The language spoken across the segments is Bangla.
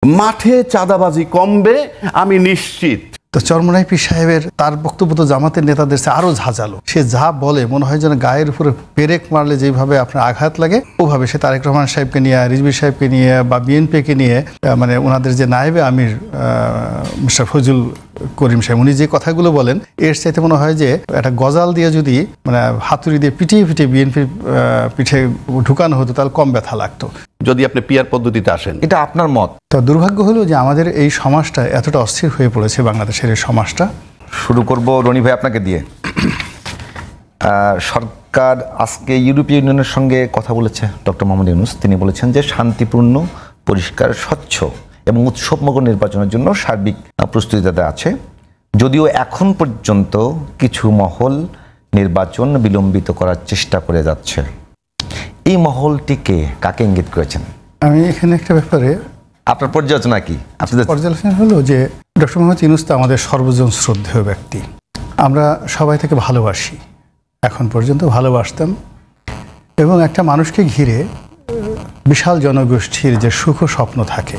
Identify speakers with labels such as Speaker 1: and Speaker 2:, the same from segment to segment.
Speaker 1: মাঠে চাঁদাবাজি কমবে আমি নিশ্চিত।
Speaker 2: তো চরমোনাই পীর সাহেবের তার বক্তব্য তো জামাতের নেতাদের আরো ঝাঁঝালো। সে যা বলে মনে হয় যেন গায়ের উপরে পেরেক মারলে যেভাবে আপনার আঘাত লাগে ওভাবে সে তারেক রহমান সাহেবকে নিয়ে, রিজভী সাহেবকে নিয়ে বা বিএনপিকে নিয়ে, মানে ওনাদের যে নায়েবে আমির মিস্টার ফজল করিম সাহেব, উনি যে কথাগুলো বলেন এর চাইতে মনে হয় যে একটা গজাল দিয়ে যদি মানে হাতুড়ি দিয়ে পিটিয়ে পিটিয়ে বিএনপির পিঠে ঢুকানো হতো তাহলে কম ব্যথা লাগতো
Speaker 1: যদি আপনি পিয়ার পদ্ধতিতে আসেন।
Speaker 3: এটা আপনার মত।
Speaker 2: তো দুর্ভাগ্য হলো যে আমাদের এই সমাজটা এতটা অস্থির হয়ে পড়েছে, বাংলাদেশের এই সমাজটা।
Speaker 3: শুরু করব রনি ভাই আপনাকে দিয়ে। সরকার আজকে ইউরোপীয় ইউনিয়নের সঙ্গে কথা বলেছে ডক্টর মোহাম্মদ ইউনূস। তিনি বলেছেন যে শান্তিপূর্ণ, পরিষ্কার, স্বচ্ছ এবং উৎসবমুখর নির্বাচনের জন্য সার্বিক প্রস্তুতিতে আছে, যদিও এখন পর্যন্ত কিছু মহল নির্বাচন বিলম্বিত করার চেষ্টা করে যাচ্ছে। এই মহলটিকে কাকে ইঙ্গিত করেছেন?
Speaker 2: আমি এখানে একটা ব্যাপারে
Speaker 3: আপনার পর্যালোচনা কি?
Speaker 2: পর্যালোচনা হলো যে ডক্টর মোহাম্মদ ইউনূস তো আমাদের সর্বজন শ্রদ্ধেয় ব্যক্তি। আমরা সবাই থেকে ভালোবাসি, এখন পর্যন্ত ভালোবাসতাম। এবং একটা মানুষকে ঘিরে বিশাল জনগোষ্ঠীর যে সুখ স্বপ্ন থাকে,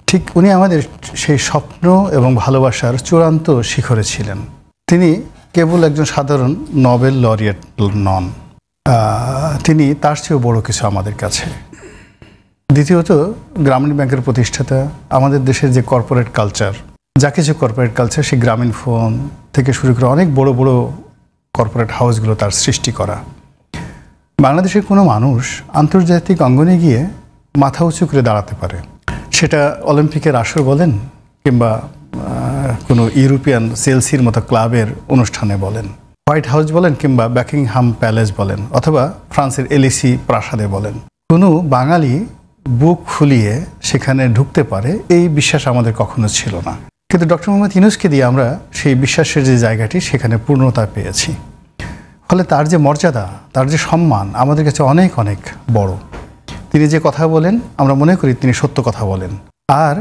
Speaker 2: ঠিক উনি আমাদের সেই স্বপ্ন এবং ভালোবাসার চূড়ান্ত শিখরে ছিলেন। তিনি কেবল একজন সাধারণ নোবেল লরিয়েট নন, তিনি তার চেয়েও বড় কিছু আমাদের কাছে। দ্বিতীয়ত, গ্রামীণ ব্যাংকের প্রতিষ্ঠাতা, আমাদের দেশের যে কর্পোরেট কালচার, যা কিছু কর্পোরেট কালচার, সেই গ্রামীণ ফোন থেকে শুরু করে অনেক বড় বড় কর্পোরেট হাউসগুলো তার সৃষ্টি করা। বাংলাদেশের কোনো মানুষ আন্তর্জাতিক অঙ্গনে গিয়ে মাথা উঁচু করে দাঁড়াতে পারে, সেটা অলিম্পিকের আসর বলেন কিংবা কোনো ইউরোপিয়ান চেলসির মতো ক্লাবের অনুষ্ঠানে বলেন, হোয়াইট হাউস বলেন কিংবা বাকিংহাম প্যালেস বলেন, অথবা ফ্রান্সের এলিসি প্রাসাদে বলেন। কোনো বাঙালি বুক খুলিয়ে সেখানে ঢুকতে পারে এই বিশ্বাস আমাদের কখনো ছিল না। কিন্তু ডক্টর মোহাম্মদ ইউনূসকে দিয়ে আমরা সেই বিশ্বাসের যে জায়গাটি সেখানে পূর্ণতা পেয়েছি। ফলে তার যে মর্যাদা, তার যে সম্মান আমাদের কাছে অনেক অনেক বড়। তিনি যে কথা বলেন আমরা মনে করি তিনি সত্য কথা বলেন, আর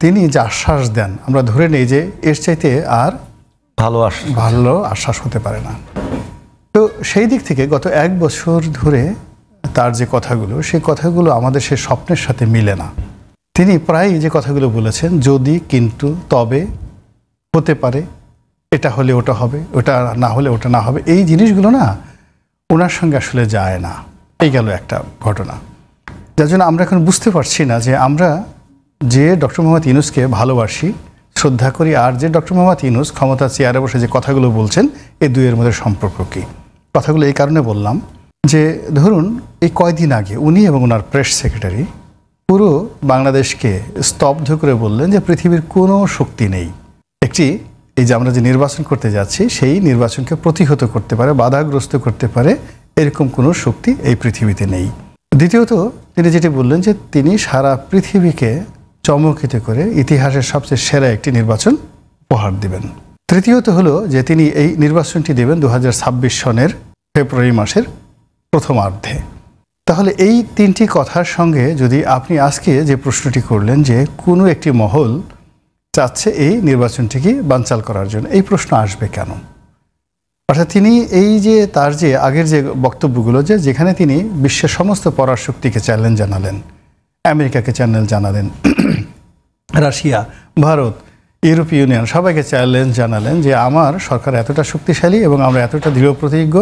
Speaker 2: তিনি যে আশ্বাস দেন আমরা ধরে নেই যে এর চাইতে আর ভালো আশ্বাস হতে পারে না। তো সেই দিক থেকে গত 1 বছর ধরে তার যে কথাগুলো, সেই কথাগুলো আমাদের সে স্বপ্নের সাথে মিলে না। তিনি প্রায়ই যে কথাগুলো বলেছেন, যদি, কিন্তু, তবে, হতে পারে, এটা হলে ওটা হবে, ওটা না হলে ওটা না হবে, এই জিনিসগুলো না ওনার সঙ্গে আসলে যায় না। এই গেল একটা ঘটনা, যার জন্য আমরা এখন বুঝতে পারছি না যে আমরা যে ডক্টর মোহাম্মদ ইউনূসকে ভালোবাসি, শ্রদ্ধা করি, আর যে ডক্টর মোহাম্মদ ইউনূস ক্ষমতার চেয়ারে বসে যে কথাগুলো বলছেন, এই দুইয়ের মধ্যে সম্পর্ক কী। কথাগুলো এই কারণে বললাম যে ধরুন এই কয়দিন আগে উনি এবং ওনার প্রেস সেক্রেটারি পুরো বাংলাদেশকে স্তব্ধ করে বললেন যে পৃথিবীর কোনো শক্তি নেই একটি, এই যে আমরা যে নির্বাচন করতে যাচ্ছি সেই নির্বাচনকে প্রতিহত করতে পারে, বাধাগ্রস্ত করতে পারে, এরকম কোনো শক্তি এই পৃথিবীতে নেই। দ্বিতীয়ত তিনি যেটি বললেন যে তিনি সারা পৃথিবীকে চমকিত করে ইতিহাসের সবচেয়ে সেরা একটি নির্বাচন উপহার দেবেন। তৃতীয়ত হলো যে তিনি এই নির্বাচনটি দেবেন 2026 সনের ফেব্রুয়ারি মাসের প্রথমার্ধে। তাহলে এই 3টি কথার সঙ্গে যদি আপনি আজকে যে প্রশ্নটি করলেন যে কোনো একটি মহল চাচ্ছে এই নির্বাচনটিকে বানচাল করার জন্য, এই প্রশ্ন আসবে কেন? অর্থাৎ তিনি এই যে তার যে আগের যে বক্তব্যগুলো, যে যেখানে তিনি বিশ্বের সমস্ত পরাশক্তিকে চ্যালেঞ্জ জানালেন, আমেরিকাকে চ্যালেঞ্জ জানালেন, রাশিয়া, ভারত, ইউরোপীয় ইউনিয়ন সবাইকে চ্যালেঞ্জ জানালেন যে আমার সরকার এতটা শক্তিশালী এবং আমরা এতটা দৃঢ় প্রতিজ্ঞ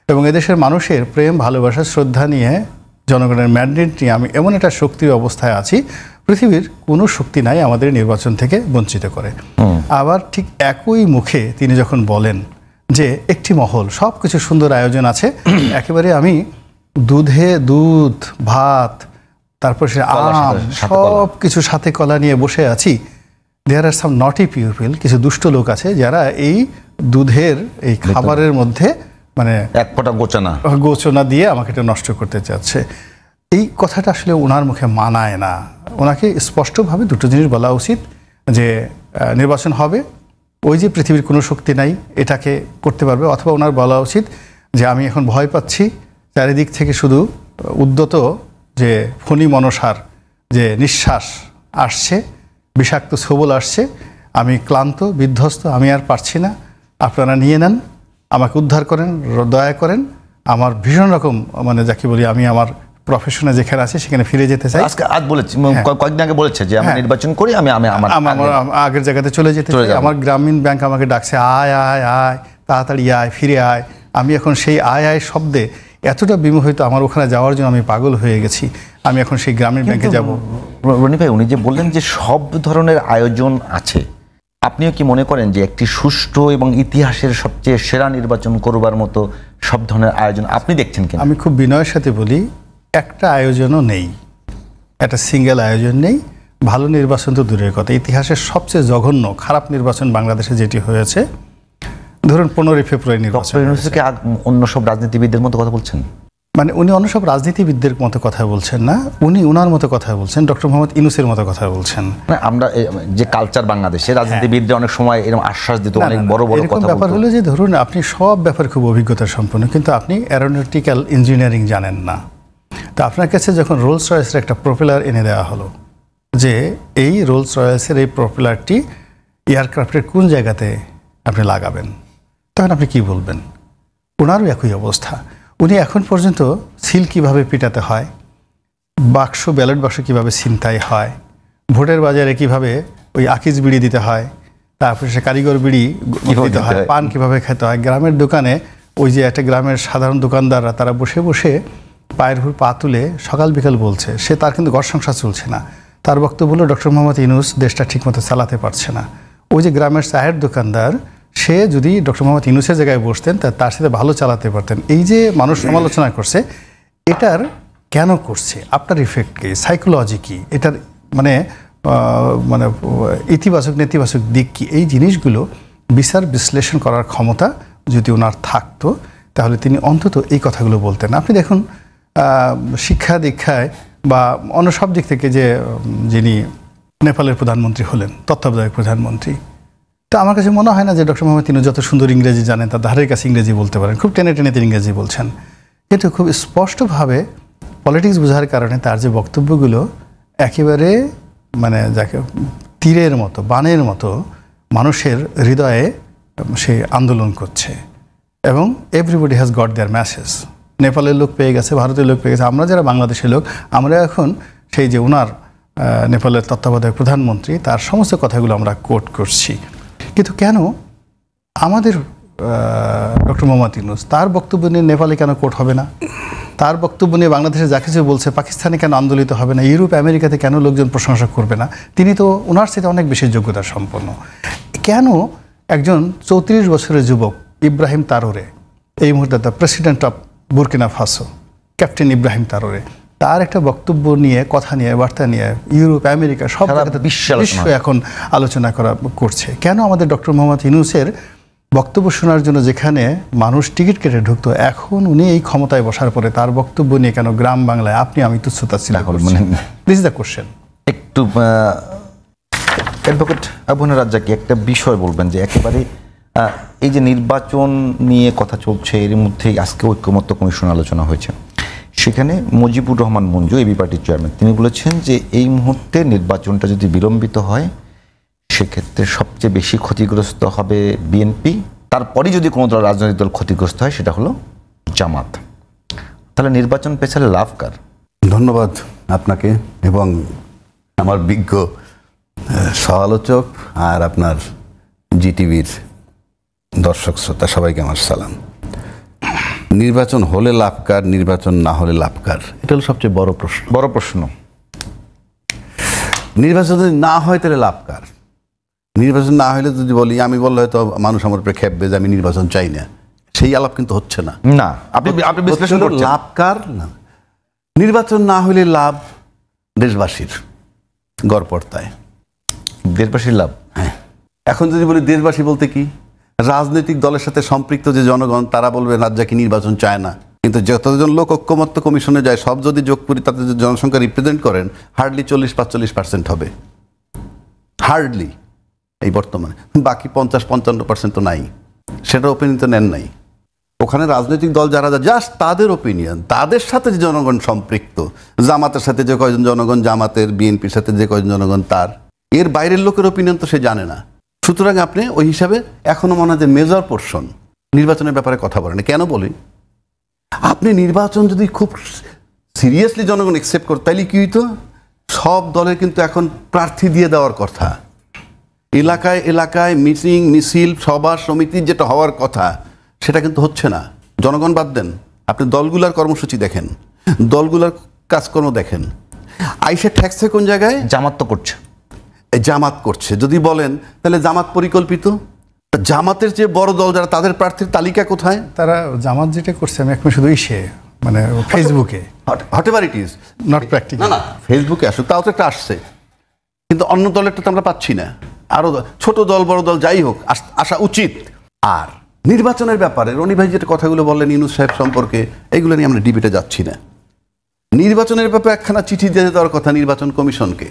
Speaker 2: এবং এদেশের মানুষের প্রেম, ভালোবাসা, শ্রদ্ধা নিয়ে, জনগণের ম্যান্ডেট নিয়ে আমি এমন একটা শক্তির অবস্থায় আছি, পৃথিবীর কোনো শক্তি নাই আমাদের নির্বাচন থেকে বঞ্চিত করে। আবার ঠিক একই মুখে তিনি যখন বলেন যে একটি মহল, সব কিছু সুন্দর আয়োজন আছে, একেবারে আমি দুধে দুধ, ভাত, তারপর সে আম, সব কিছু সাথে কলা নিয়ে বসে আছি, দেয়ার আর সাম নটি পিপল, কিছু দুষ্ট লোক আছে যারা এই দুধের এই খাবারের মধ্যে মানে
Speaker 3: এক ফোঁটা
Speaker 2: গোচনা দিয়ে আমাকে এটা নষ্ট করতে চাচ্ছে। এই কথাটা আসলে ওনার মুখে মানায় না। ওনাকে স্পষ্টভাবে দুটো জিনিস বলা উচিত যে নির্বাচন হবে, ওই যে পৃথিবীর কোনো শক্তি নাই এটাকে করতে পারবে, অথবা ওনার বলা উচিত যে আমি এখন ভয় পাচ্ছি, চারিদিক থেকে শুধু উদ্যত যে ফণী মনসার যে নিঃশ্বাস আসছে, বিষাক্ত ছোবল আসছে, আমি ক্লান্ত, বিধ্বস্ত, আমি আর পারছি না, আপনারা নিয়ে নেন, আমাকে উদ্ধার করেন, দয়া করেন, আমার ভীষণ রকম মানে যাকে বলি আমি আমার প্রফেশনে যেখানে আছে সেখানে ফিরে যেতে চাই।
Speaker 3: আজ বলেছি, কয়েকদিন আগে বলেছে যে আমি নির্বাচন করি, আমি আমার
Speaker 2: আগের জায়গাতে চলে যেতে চাই। আমার গ্রামীণ ব্যাংক আমাকে ডাকছে, আয় আয় আয়, তাড়াতাড়ি আয়, ফিরে আয়। আমি এখন সেই আয় আয় শব্দে এতটা বিমোহিত, আমার ওখানে যাওয়ার জন্য আমি পাগল হয়ে গেছি। আমি এখন সেই গ্রামীণ ব্যাংকে যাব।
Speaker 3: রনি ভাই, উনি যে বললেন যে সব ধরনের আয়োজন আছে, আপনিও কি মনে করেন যে একটি সুষ্ঠু এবং ইতিহাসের সবচেয়ে সেরা নির্বাচন করবার মতো সব ধরনের আয়োজন আপনি দেখছেন কিনা?
Speaker 2: আমি খুব বিনয়ের সাথে বলি, একটা আয়োজনও নেই, একটা সিঙ্গেল আয়োজন নেই। ভালো নির্বাচন তো দূরের কথা, ইতিহাসের সবচেয়ে জঘন্য খারাপ নির্বাচন বাংলাদেশে যেটি হয়েছে, ধরুন 15 ফেব্রুয়ারি নির্বাচন।
Speaker 3: অন্য সব রাজনীতিবিদদের মতো কথা বলছেন?
Speaker 2: মানে উনি অন্য সব রাজনীতিবিদদের মতো কথা বলছেন না, উনি উনার মতো কথা বলছেন, ডক্টর মোহাম্মদ ইউনূসের মতো কথা বলছেন।
Speaker 3: আমরা যে কালচার বাংলাদেশে রাজনীতিবিদরা অনেক সময় এরকম আশ্বাস দিত, অনেক বড় বড় কথা বলতো।
Speaker 2: ব্যাপার হলো যে ধরুন আপনি সব ব্যাপারে খুব অভিজ্ঞতা সম্পন্ন, কিন্তু আপনি অ্যারোনটিক্যাল ইঞ্জিনিয়ারিং জানেন না। তো আপনার কাছে যখন রোলস রয়েসের একটা প্রপেলার এনে দেওয়া হলো, যে এই রোলস রয়েসের এই প্রপেলারটি এয়ারক্রাফটের কোন জায়গাতে আপনি লাগাবেন, তখন আপনি কি বলবেন? ওনারও একই অবস্থা। উনি এখন পর্যন্ত সিল কীভাবে পিটাতে হয়, বাক্স ব্যালট বাক্স কীভাবে ছিনতাই হয়, ভোটের বাজারে কীভাবে ওই আকিজ বিড়ি দিতে হয়, তারপরে সে কারিগর বিড়ি দিতে হয়, পান কীভাবে খেতে হয়, গ্রামের দোকানে ওই যে একটা গ্রামের সাধারণ দোকানদাররা তারা বসে বসে পায়ের উপর পা তুলে সকাল বিকাল বলছে, সে তার কিন্তু ঘর সংসার চলছে না। তার বক্তব্য হলো ডক্টর মোহাম্মদ ইউনূস দেশটা ঠিকমতো চালাতে পারছে না। ওই যে গ্রামের চায়ের দোকানদার, সে যদি ডক্টর মোহাম্মদ ইউনূসের জায়গায় বসতেন তার সাথে ভালো চালাতে পারতেন। এই যে মানুষ সমালোচনা করছে, এটার কেন করছে, আপনার ইফেক্ট কি, সাইকোলজি কি, এটার মানে মানে ইতিবাচক নেতিবাচক দিক কি, এই জিনিসগুলো বিচার বিশ্লেষণ করার ক্ষমতা যদি ওনার থাকতো তাহলে তিনি অন্তত এই কথাগুলো বলতেন। আপনি দেখুন শিক্ষা দীক্ষায় বা অন্য সব দিক থেকে যে যিনি নেপালের প্রধানমন্ত্রী হলেন, তত্ত্বাবধায়ক প্রধানমন্ত্রী, তো আমার কাছে মনে হয় না যে ডক্টর মোহাম্মদ ইউনূস যত সুন্দর ইংরেজি জানেন, তার ধারের কাছে ইংরেজি বলতে পারেন, খুব টেনে টেনে তিনি ইংরেজি বলছেন, কিন্তু খুব স্পষ্টভাবে পলিটিক্স বোঝার কারণে তার যে বক্তব্যগুলো একেবারে মানে যাকে তীরের মতো, বানের মতো মানুষের হৃদয়ে সে আন্দোলন করছে। এবং everybody has got their message. নেপালের লোক পেয়ে গেছে, ভারতের লোক পেয়ে গেছে, আমরা যারা বাংলাদেশের লোক, আমরা এখন সেই যে ওনার নেপালের তত্ত্বাবধায়ক প্রধানমন্ত্রী, তার সমস্ত কথাগুলো আমরা কোট করছি। কিন্তু কেন আমাদের ডক্টর মোহাম্মদ ইউনূস তার বক্তব্য নিয়ে নেপালে কেন কোট হবে না? তার বক্তব্য নিয়ে বাংলাদেশে যা কিছু বলছে পাকিস্তানে কেন আন্দোলিত হবে না? ইউরোপ আমেরিকাতে কেন লোকজন প্রশংসা করবে না? তিনি তো ওনার সাথে অনেক বেশি যোগ্যতা সম্পন্ন। কেন একজন 34 বছরের যুবক ইব্রাহিম তারোরে, এই মুহূর্তে the president of Burkina Faso, captain Ibrahim Traore, তার একটা বক্তব্য নিয়ে, কথা নিয়ে, বার্তা নিয়ে ইউরোপ আমেরিকা সব জায়গাতে বিশ্ব এখন আলোচনা করছে? কেন আমাদের ডক্টর মোহাম্মদ ইউনূসের বক্তব্য শোনার জন্য যেখানে মানুষ টিকিট কেটে ঢুকতো, এখন উনি এই ক্ষমতায় বসার পরে তার বক্তব্য নিয়ে কেন গ্রাম বাংলায় আপনি আমি তুচ্ছতাচ্ছিল্য করছি? This is the question.
Speaker 3: একটু অ্যাডভোকেট আবু রাজ্জাকি একটা বিষয় বলবেন যে একেবারে এই যে নির্বাচন নিয়ে কথা চলছে, এর মধ্যেই আজকে ঐক্যমত্য কমিশন আলোচনা হয়েছে, সেখানে মুজিবুর রহমান মঞ্জু, এবি পার্টির চেয়ারম্যান, তিনি বলেছেন যে এই মুহূর্তে নির্বাচনটা যদি বিলম্বিত হয় সেক্ষেত্রে সবচেয়ে বেশি ক্ষতিগ্রস্ত হবে বিএনপি, তারপরে যদি কোনো দল, রাজনৈতিক দল ক্ষতিগ্রস্ত হয় সেটা হলো জামাত। তাহলে নির্বাচন পেছালে লাভ কার?
Speaker 1: ধন্যবাদ আপনাকে এবং আমার বিজ্ঞ সহ-আলোচক আর আপনার জিটিভির দর্শক শ্রোতা সবাইকে আমার সালাম। নির্বাচন হলে লাভ কার, নির্বাচন না হলে লাভ কার, এটা হলো সবচেয়ে বড় প্রশ্ন।
Speaker 3: বড় প্রশ্ন।
Speaker 1: নির্বাচন যদি না হয় তাহলে লাভ কার? নির্বাচন না হলে যদি বলি, আমি বললে হয়তো মানুষ আমার উপরে খেপবে যে আমি নির্বাচন চাই না, সেই আলাপ কিন্তু হচ্ছে না।
Speaker 3: না, আপনি বিশ্লেষণ করছেন
Speaker 1: লাভ কার? না, নির্বাচন না হলে লাভ দেশবাসীর গড়পড়তায়,
Speaker 3: দেশবাসীর লাভ।
Speaker 1: হ্যাঁ, এখন যদি বলি দেশবাসী বলতে কি, রাজনৈতিক দলের সাথে সম্পৃক্ত যে জনগণ, তারা বলবে রাজ্জাকি নির্বাচন চায় না, কিন্তু যতজন লোক ঐক্যমত্য কমিশনে যায় সব যদি যোগ করি তাতে যে জনসংখ্যা রিপ্রেজেন্ট করেন হার্ডলি 40-45% হবে, হার্ডলি এই বর্তমানে। বাকি 50-55% তো নাই, সেটা ওপিনিয়ন তো নেন নাই। ওখানে রাজনৈতিক দল যারা জাস্ট তাদের ওপিনিয়ন, তাদের সাথে যে জনগণ সম্পৃক্ত, জামাতের সাথে যে কয়জন জনগণ জামাতের, বিএনপির সাথে যে কয়জন জনগণ তার, এর বাইরের লোকের ওপিনিয়ন তো সে জানে না। সুতরাং আপনি ওই হিসাবে এখনো মনে হয় যে মেজর পোর্শন নির্বাচনের ব্যাপারে কথা বলেন। কেন বলি, আপনি নির্বাচন যদি খুব সিরিয়াসলি জনগণ অ্যাকসেপ্ট করত, তাইলে কি হইতো? সব দলের কিন্তু এখন প্রার্থী দিয়ে দেওয়ার কথা, এলাকায় এলাকায় মিটিং মিছিল সভা সমিতির যেটা হওয়ার কথা সেটা কিন্তু হচ্ছে না। জনগণ বাদ দেন, আপনি দলগুলার কর্মসূচি দেখেন, দলগুলার কাজকর্ম দেখেন। আইসে ঠেকছে কোন জায়গায়?
Speaker 3: জামাত তো করছে,
Speaker 1: জামাত করছে। যদি বলেন তাহলে জামাত পরিকল্পিত, জামাতের যে বড় দল যারা তাদের প্রার্থীর তালিকা কোথায়?
Speaker 2: তারা জামাত যেটা করছে আমি একমাত্র শুধু মানে ফেসবুকে,
Speaker 1: হটেভার ইট ইজ
Speaker 2: নট প্র্যাকটিক্যাল।
Speaker 1: না ফেসবুকে আসুক, তাও তো একটা আসছে, কিন্তু অন্য দলেরটা তো আমরা পাচ্ছি না। আরো ছোট দল বড় দল যাই হোক আসা উচিত। আর নির্বাচনের ব্যাপারে রনি ভাই যেটা কথাগুলো বললেন ইউনূস সাহেব সম্পর্কে, এগুলো নিয়ে আমরা ডিবেটে যাচ্ছি না। নির্বাচনের ব্যাপারে একখানা চিঠি দিয়ে দেওয়ার কথা নির্বাচন কমিশনকে,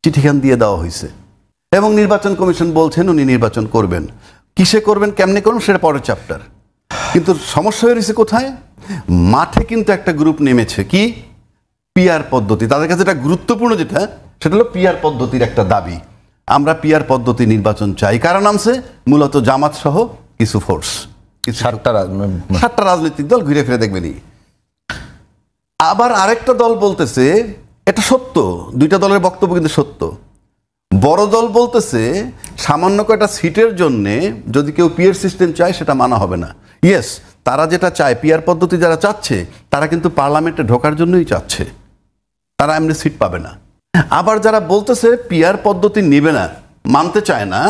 Speaker 1: চিঠিখান দিয়ে দেওয়া হয়েছে এবং নির্বাচন কমিশন বলছেন উনি নির্বাচন করবেন। কিসে করবেন, কেমনে করবেন সেটা পরের চ্যাপ্টার। কিন্তু সমস্যা হয়েছে কোথায়? মাঠে কিন্তু একটা গ্রুপ নেমেছে, কি? পিআর পদ্ধতি। তাদের কাছে এটা গুরুত্বপূর্ণ, যেটা সেটা হলো পিআর পদ্ধতির একটা দাবি। আমরা পিআর পদ্ধতি নির্বাচন চাই। কারণ নামছে মূলত জামাত সহ কিছু ফোর্স, সাতটা রাজনৈতিক দল, ঘুরে ফিরে দেখবেনই। আবার আরেকটা দল বলতেছে, এটা সত্য, দুইটা দলের বক্তব্য কিন্তু সত্য। বড় দল বলতেছে সামান্য কয়টা সিটের জন্য যদি কেউ পিআর সিস্টেম চায় সেটা মানা হবে না। ইয়েস, তারা যেটা চায়, পিআর পদ্ধতি যারা চাচ্ছে তারা কিন্তু পার্লামেন্টে ঢোকার জন্যই চাচ্ছে, তারা এমনি সিট পাবে না। আবার যারা বলতেছে পিআর পদ্ধতি নেবে না, মানতে চায় না,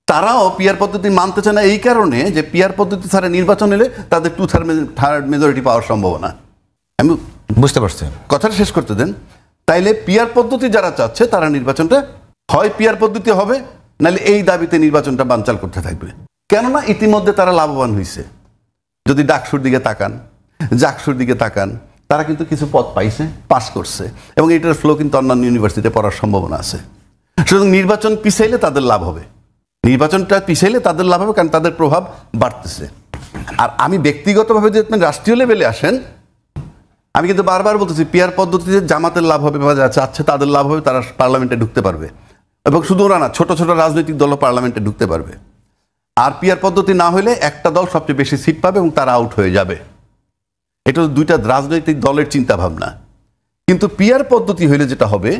Speaker 1: তারাও পিআর পদ্ধতি মানতে চায় না এই কারণে যে পিআর পদ্ধতি ছাড়া নির্বাচন এলে তাদের 2/3 মেজরিটি পাওয়ার সম্ভাবনা। আমি
Speaker 3: বুঝতে পারছি,
Speaker 1: কথাটা শেষ করতে দেন। তাইলে পিআর পদ্ধতি যারা চাচ্ছে তারা নির্বাচনটা হয় পিআর পদ্ধতি হবে, নাহলে এই দাবিতে নির্বাচনটা বানচাল করতে থাকবে। কেননা ইতিমধ্যে তারা লাভবান হয়েছে। যদি ডাকসুর দিকে তাকান, জাকসুর দিকে তাকান, তারা কিন্তু কিছু পদ পাইছে, পাস করছে, এবং এটার ফ্লো কিন্তু অন্যান্য ইউনিভার্সিটিতে পড়ার সম্ভাবনা আছে। সুতরাং নির্বাচন পিছাইলে তাদের লাভ হবে, নির্বাচনটা পিছাইলে তাদের লাভ হবে, কারণ তাদের প্রভাব বাড়তেছে। আর আমি ব্যক্তিগতভাবে যদি আপনি রাষ্ট্রীয় লেভেলে আসেন, আমি কিন্তু বারবার বলতেছি পিআর পদ্ধতিতে জামাতের লাভ হবে বা যারা চাচ্ছে তাদের লাভ হবে, তারা পার্লামেন্টে ঢুকতে পারবে, এবং শুধু ওরা না, ছোট ছোট রাজনৈতিক দলও পার্লামেন্টে ঢুকতে পারবে। আর পিআর পদ্ধতি না হলে একটা দল সবচেয়ে বেশি সিট পাবে এবং তারা আউট হয়ে যাবে। এটা দুইটা রাজনৈতিক দলের চিন্তা ভাবনা। কিন্তু পিআর পদ্ধতি হইলে যেটা হবে,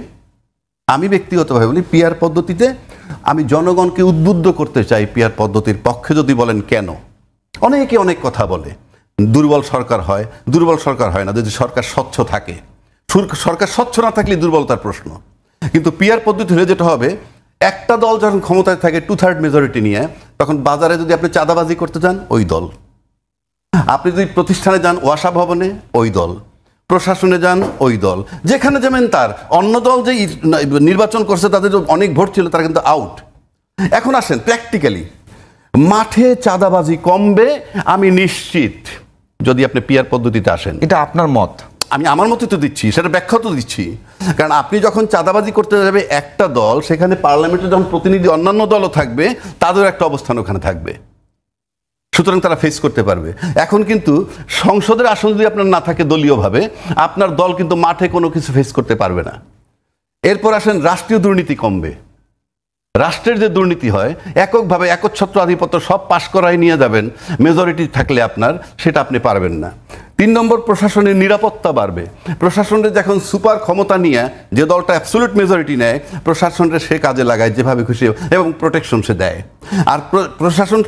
Speaker 1: আমি ব্যক্তিগতভাবে বলি, পিআর পদ্ধতিতে আমি জনগণকে উদ্বুদ্ধ করতে চাই পিআর পদ্ধতির পক্ষে। যদি বলেন কেন, অনেকে অনেক কথা বলে, দুর্বল সরকার হয়, দুর্বল সরকার হয় না যদি সরকার স্বচ্ছ থাকে। সরকার স্বচ্ছ না থাকলে দুর্বলতার প্রশ্ন। কিন্তু পিআর পদ্ধতি হলে যেটা হবে, একটা দল যখন ক্ষমতায় থাকে 2/3 মেজরিটি নিয়ে, তখন বাজারে যদি আপনি চাঁদাবাজি করতে যান ওই দল, আপনি যদি প্রতিষ্ঠানে যান ওয়াসা ভবনে ওই দল, প্রশাসনে যান ওই দল, যেখানে যাবেন তার অন্য দল যে নির্বাচন করছে তাদের অনেক ভোট ছিল তারা কিন্তু আউট। এখন আসেন প্র্যাকটিক্যালি, মাঠে চাঁদাবাজি কমবে আমি নিশ্চিত যদি আপনি পিআর পদ্ধতিতে আসেন।
Speaker 3: এটা আপনার মত,
Speaker 1: আমি আমার মতো তো দিচ্ছি, সেটা ব্যাখ্যা তো দিচ্ছি। কারণ আপনি যখন চাঁদাবাজি করতে যাবে একটা দল, সেখানে পার্লামেন্টে যখন প্রতিনিধি অন্যান্য দলও থাকবে, তাদের একটা অবস্থান ওখানে থাকবে, সুতরাং তারা ফেস করতে পারবে। এখন কিন্তু সংসদের আসন যদি আপনার না থাকে দলীয়ভাবে, আপনার দল কিন্তু মাঠে কোনো কিছু ফেস করতে পারবে না। এরপর আসেন রাষ্ট্রীয় দুর্নীতি কমবে। রাষ্ট্রের যে দুর্নীতি হয়, এককভাবে একচ্ছত্র আধিপত্য সব পাশ করাই নিয়ে যাবেন মেজরিটি থাকলে আপনার, সেটা আপনি পারবেন না। 3 নম্বর, প্রশাসনের নিরাপত্তা বাড়বে। প্রশাসনের যখন সুপার ক্ষমতা নিয়ে যে দলটা অ্যাবসলিউট মেজরিটি নেয়, প্রশাসনটা সে কাজে লাগায় যেভাবে খুশি, এবং প্রোটেকশন সে দেয়। আর প্রশাসন